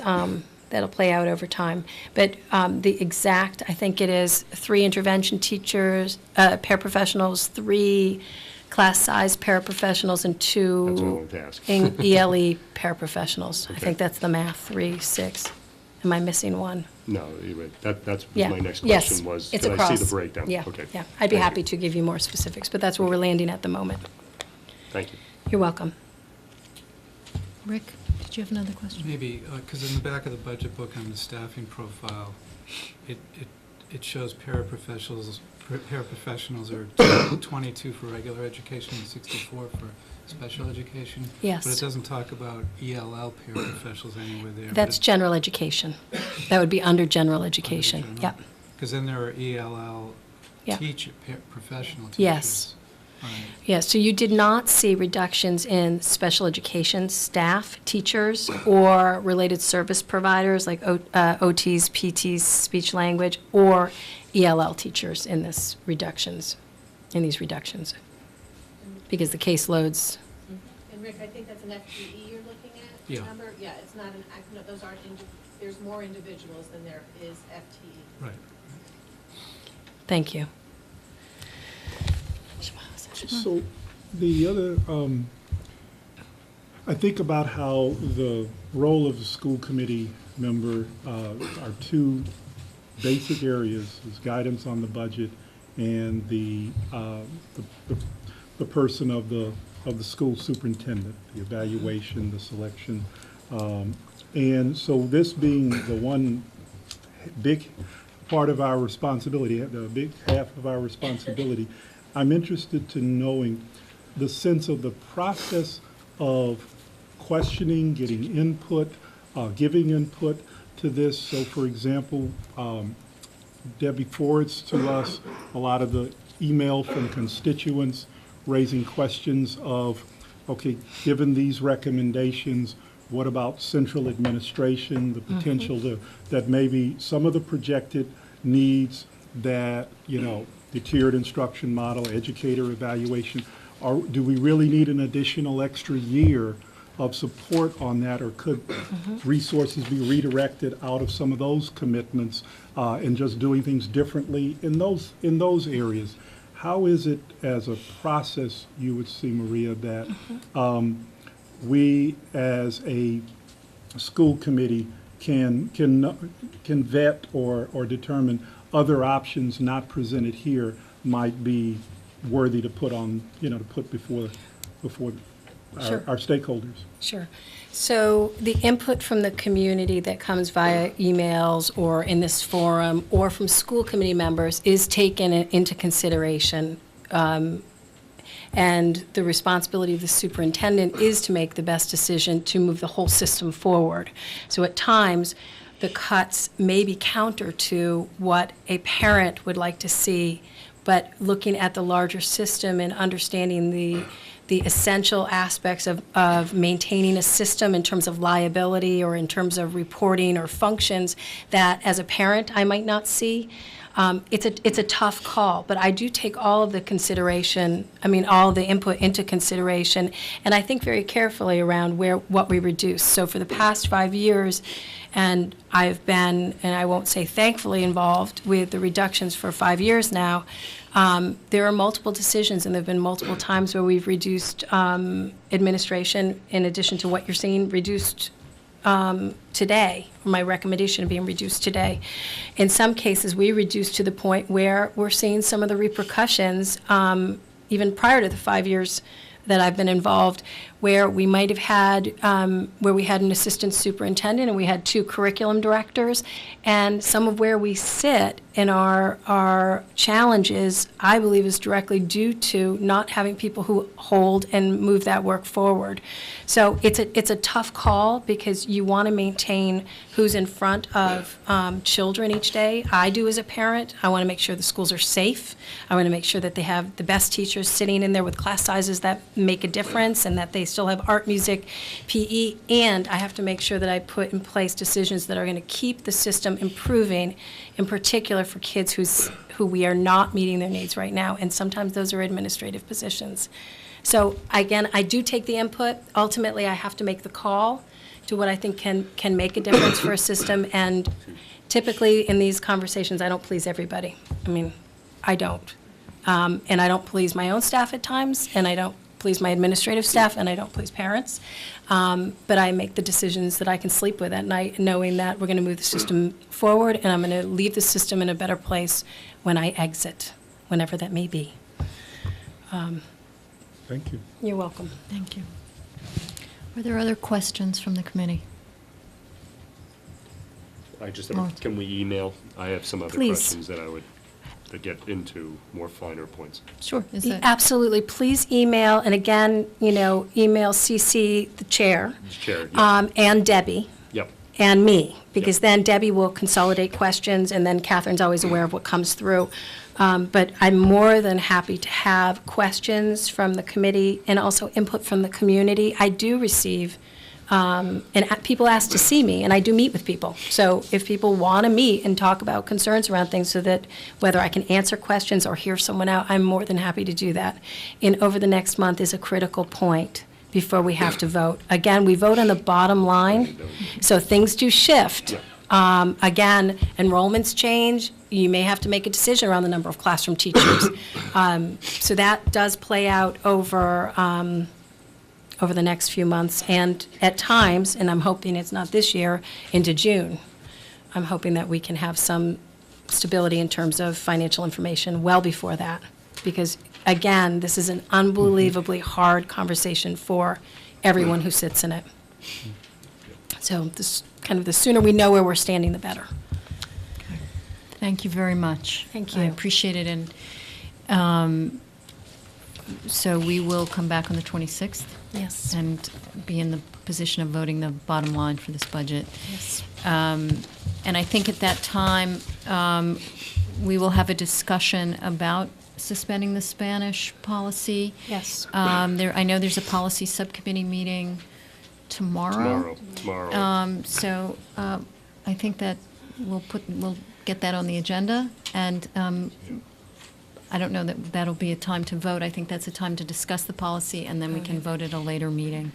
that'll play out over time. But the exact, I think it is 3 intervention teachers, paraprofessionals, 3 class size paraprofessionals, and That's what I 2 wanted to ask. ELE paraprofessionals. I Okay. think that's the math, 3, 6. Am I missing one? No, that's Yeah. my next Yes, question was, it's did I see across. the breakdown? Yeah, Okay. yeah. I'd be Thank happy you. to give you more specifics, but that's where we're landing at the moment. Thank you. You're welcome. Rick, did you have another question? Maybe, because in the back of the budget book on the staffing profile, it shows paraprofessionals are 22 for regular education and 64 for special education. Yes. But it doesn't talk about ELL paraprofessionals anywhere there. That's general education. That would be under general education. Yep. Because then there are ELL Yeah. professional teachers. Yes. Right. Yeah, so you did not see reductions in special education staff, teachers, or related service providers like OTs, PTs, speech language, or ELL teachers in these reductions, because the caseloads. And Rick, I think that's an FTE you're looking at, Yeah. number? Yeah, it's not no, those aren't, there's more individuals than there is FTE. Right. Thank you. So the other, I think about how the role of the school committee member are 2 basic areas, is guidance on the budget and the person of the school superintendent, the evaluation, the selection. And so this being the one big part of our responsibility, the big half of our responsibility, I'm interested to knowing the sense of the process of questioning, getting input, giving input to this. So for example, Debbie forwards to us a lot of the email from constituents raising questions of, okay, given these recommendations, what about central administration, the potential that maybe some of the projected needs that, the tiered instruction model, educator evaluation, do we really need an additional extra year of support on that, or could resources be redirected out of some of those commitments and just doing things differently in those areas? How is it as a process, you would see, Maria, that we as a school committee can vet or determine other options not presented here might be worthy to put on, to put before Sure. our stakeholders? Sure. So the input from the community that comes via emails or in this forum or from school committee members is taken into consideration. And And the responsibility of the superintendent is to make the best decision to move the whole system forward. So at times, the cuts may be counter to what a parent would like to see, but looking at the larger system and understanding the essential aspects of maintaining a system in terms of liability or in terms of reporting or functions that as a parent I might not see. It's a tough call, but I do take all of the consideration, all the input into consideration, and I think very carefully around what we reduce. So for the past 5 years, and I've been, and I won't say thankfully, involved with the reductions for 5 years now, there are multiple decisions, and there have been multiple times where we've reduced administration, in addition to what you're seeing, reduced today, my recommendation being reduced today. In some cases, we reduced to the point where we're seeing some of the repercussions, even prior to the 5 years that I've been involved, where we might have had, where we had an assistant superintendent and we had 2 curriculum directors, and some of where we sit in our challenges, I believe, is directly due to not having people who hold and move that work forward. So it's a tough call because you want to maintain who's in front of children each day. I do as a parent. I want to make sure the schools are safe. I want to make sure that they have the best teachers sitting in there with class sizes that make a difference and that they still have art, music, PE, and I have to make sure that I put in place decisions that are going to keep the system improving, in particular for kids who we are not meeting their needs right now, and sometimes those are administrative positions. So again, I do take the input. Ultimately, I have to make the call to what I think can make a difference for a system, and typically in these conversations, I don't please everybody. I don't. And I don't please my own staff at times, and I don't please my administrative staff, and I don't please parents. But I make the decisions that I can sleep with at night, knowing that we're going to move the system forward, and I'm going to leave the system in a better place when I exit, whenever that may be. Thank you. You're welcome. Thank you. Are there other questions from the committee? Can we email? I have some other Please. questions that get into more finer points. Sure. Is that Absolutely. Please email, and again, email CC the chair. Chair, yeah. And Debbie. Yep. And me, because Yep. then Debbie will consolidate questions, and then Catherine's always aware of what comes through. But I'm more than happy to have questions from the committee and also input from the community. I do receive, and people ask to see me, and I do meet with people. So if people want to meet and talk about concerns around things so that whether I can answer questions or hear someone out, I'm more than happy to do that. And over the next month is a critical point before we have to vote. Again, we vote on the bottom line, so things do shift. Again, enrollments change. You may have to make a decision around the number of classroom teachers. So that does play out over the next few months, and at times, and I'm hoping it's not this year, into June. I'm hoping that we can have some stability in terms of financial information well before that, because again, this is an unbelievably hard conversation for everyone who sits in it. So this the sooner we know where we're standing, the better. Thank you very much. Thank you. I appreciate it. And so we will come back on the 26th Yes. and be in the position of voting the bottom line for this budget. Yes. And I think at that time, we will have a discussion about suspending the Spanish policy. Yes. I know there's a policy subcommittee meeting tomorrow. So I think that we'll get that on the agenda, and I don't know that that'll be a time to vote. I think that's a time to discuss the policy, and then we can vote at a later meeting.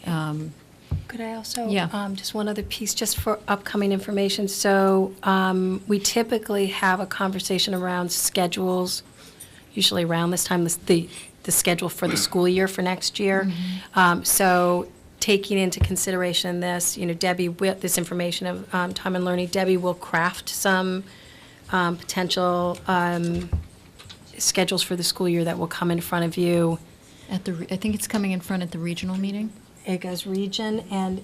Could I also, Yeah. just one other piece, just for upcoming information. So we typically have a conversation around schedules, usually around this time, the schedule for the school year for next year. So taking into consideration this, Debbie, with this information of time and learning, Debbie will craft some potential schedules for the school year that will come in front of you. I think it's coming in front at the regional meeting. It goes region, and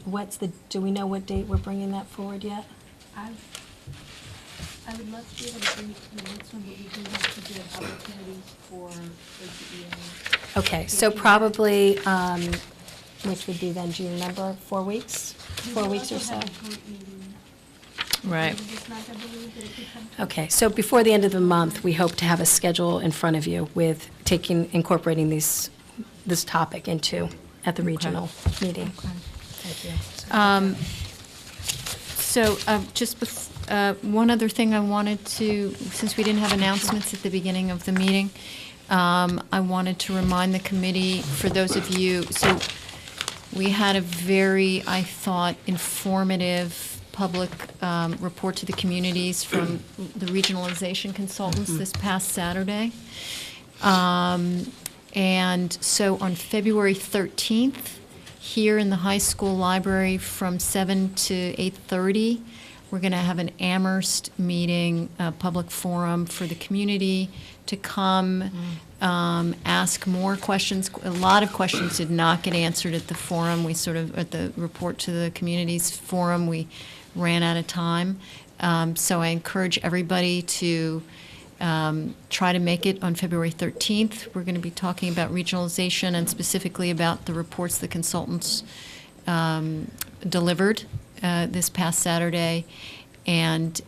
do we know what date we're bringing that forward yet? I would love to be able to bring it to the next one, but we do have to give opportunities for OCEA. Okay, so probably, which would be then, do you remember, 4 weeks? 4 weeks or so? Right. Okay, so before the end of the month, we hope to have a schedule in front of you with incorporating this topic at the regional meeting. Thank you. So just one other thing I wanted to, since we didn't have announcements at the beginning of the meeting, I wanted to remind the committee, for those of you, so we had a very, I thought, informative public report to the communities from the regionalization consultants this past Saturday. And so on February 13th, here in the high school library from 7 to 8:30, we're going to have an Amherst meeting, a public forum for the community to come, ask more questions. A lot of questions did not get answered at the forum. At the report to the communities forum, we ran out of time. So I encourage everybody to try to make it on February 13th. We're going to be talking about regionalization and specifically about the reports the consultants delivered this past Saturday. And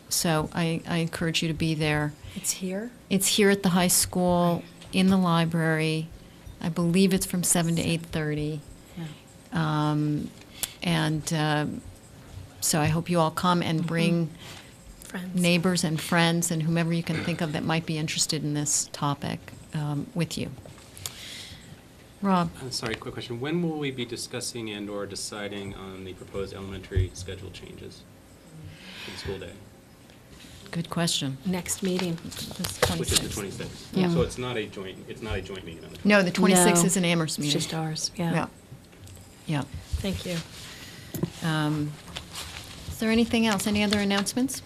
so I encourage you to be there. It's here? It's here at the high school, in the library. I believe it's from 7 to 8:30. So I hope you all come and bring neighbors and friends and whomever you can think of that might be interested in this topic with you. Rob? Sorry, quick question. When will we be discussing and/or deciding on the proposed elementary schedule changes for the school day? Good question. Next meeting. Which is the 26th. Yeah. So it's not a joint meeting on the 26th? No, the 26th No, is an Amherst meeting. It's just ours, yeah. Yeah. Thank you. Is there anything else? Any other announcements?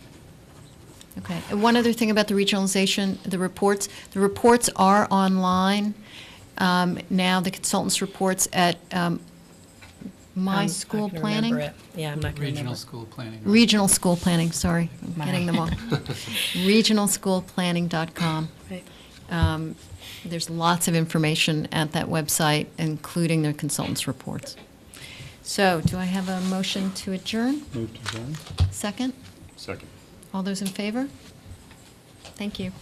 Okay. And one other thing about the regionalization, the reports. The reports are online now, the consultants' reports at My School Planning. Yeah, I'm not going to remember. Regional school planning. right? Regional School Planning, sorry. I'm getting them all. Regionalschoolplanning.com. Right. There's lots of information at that website, including the consultants' reports. So, do I have a motion to adjourn? Move to adjourn. Second? Second. All those in favor? Thank you.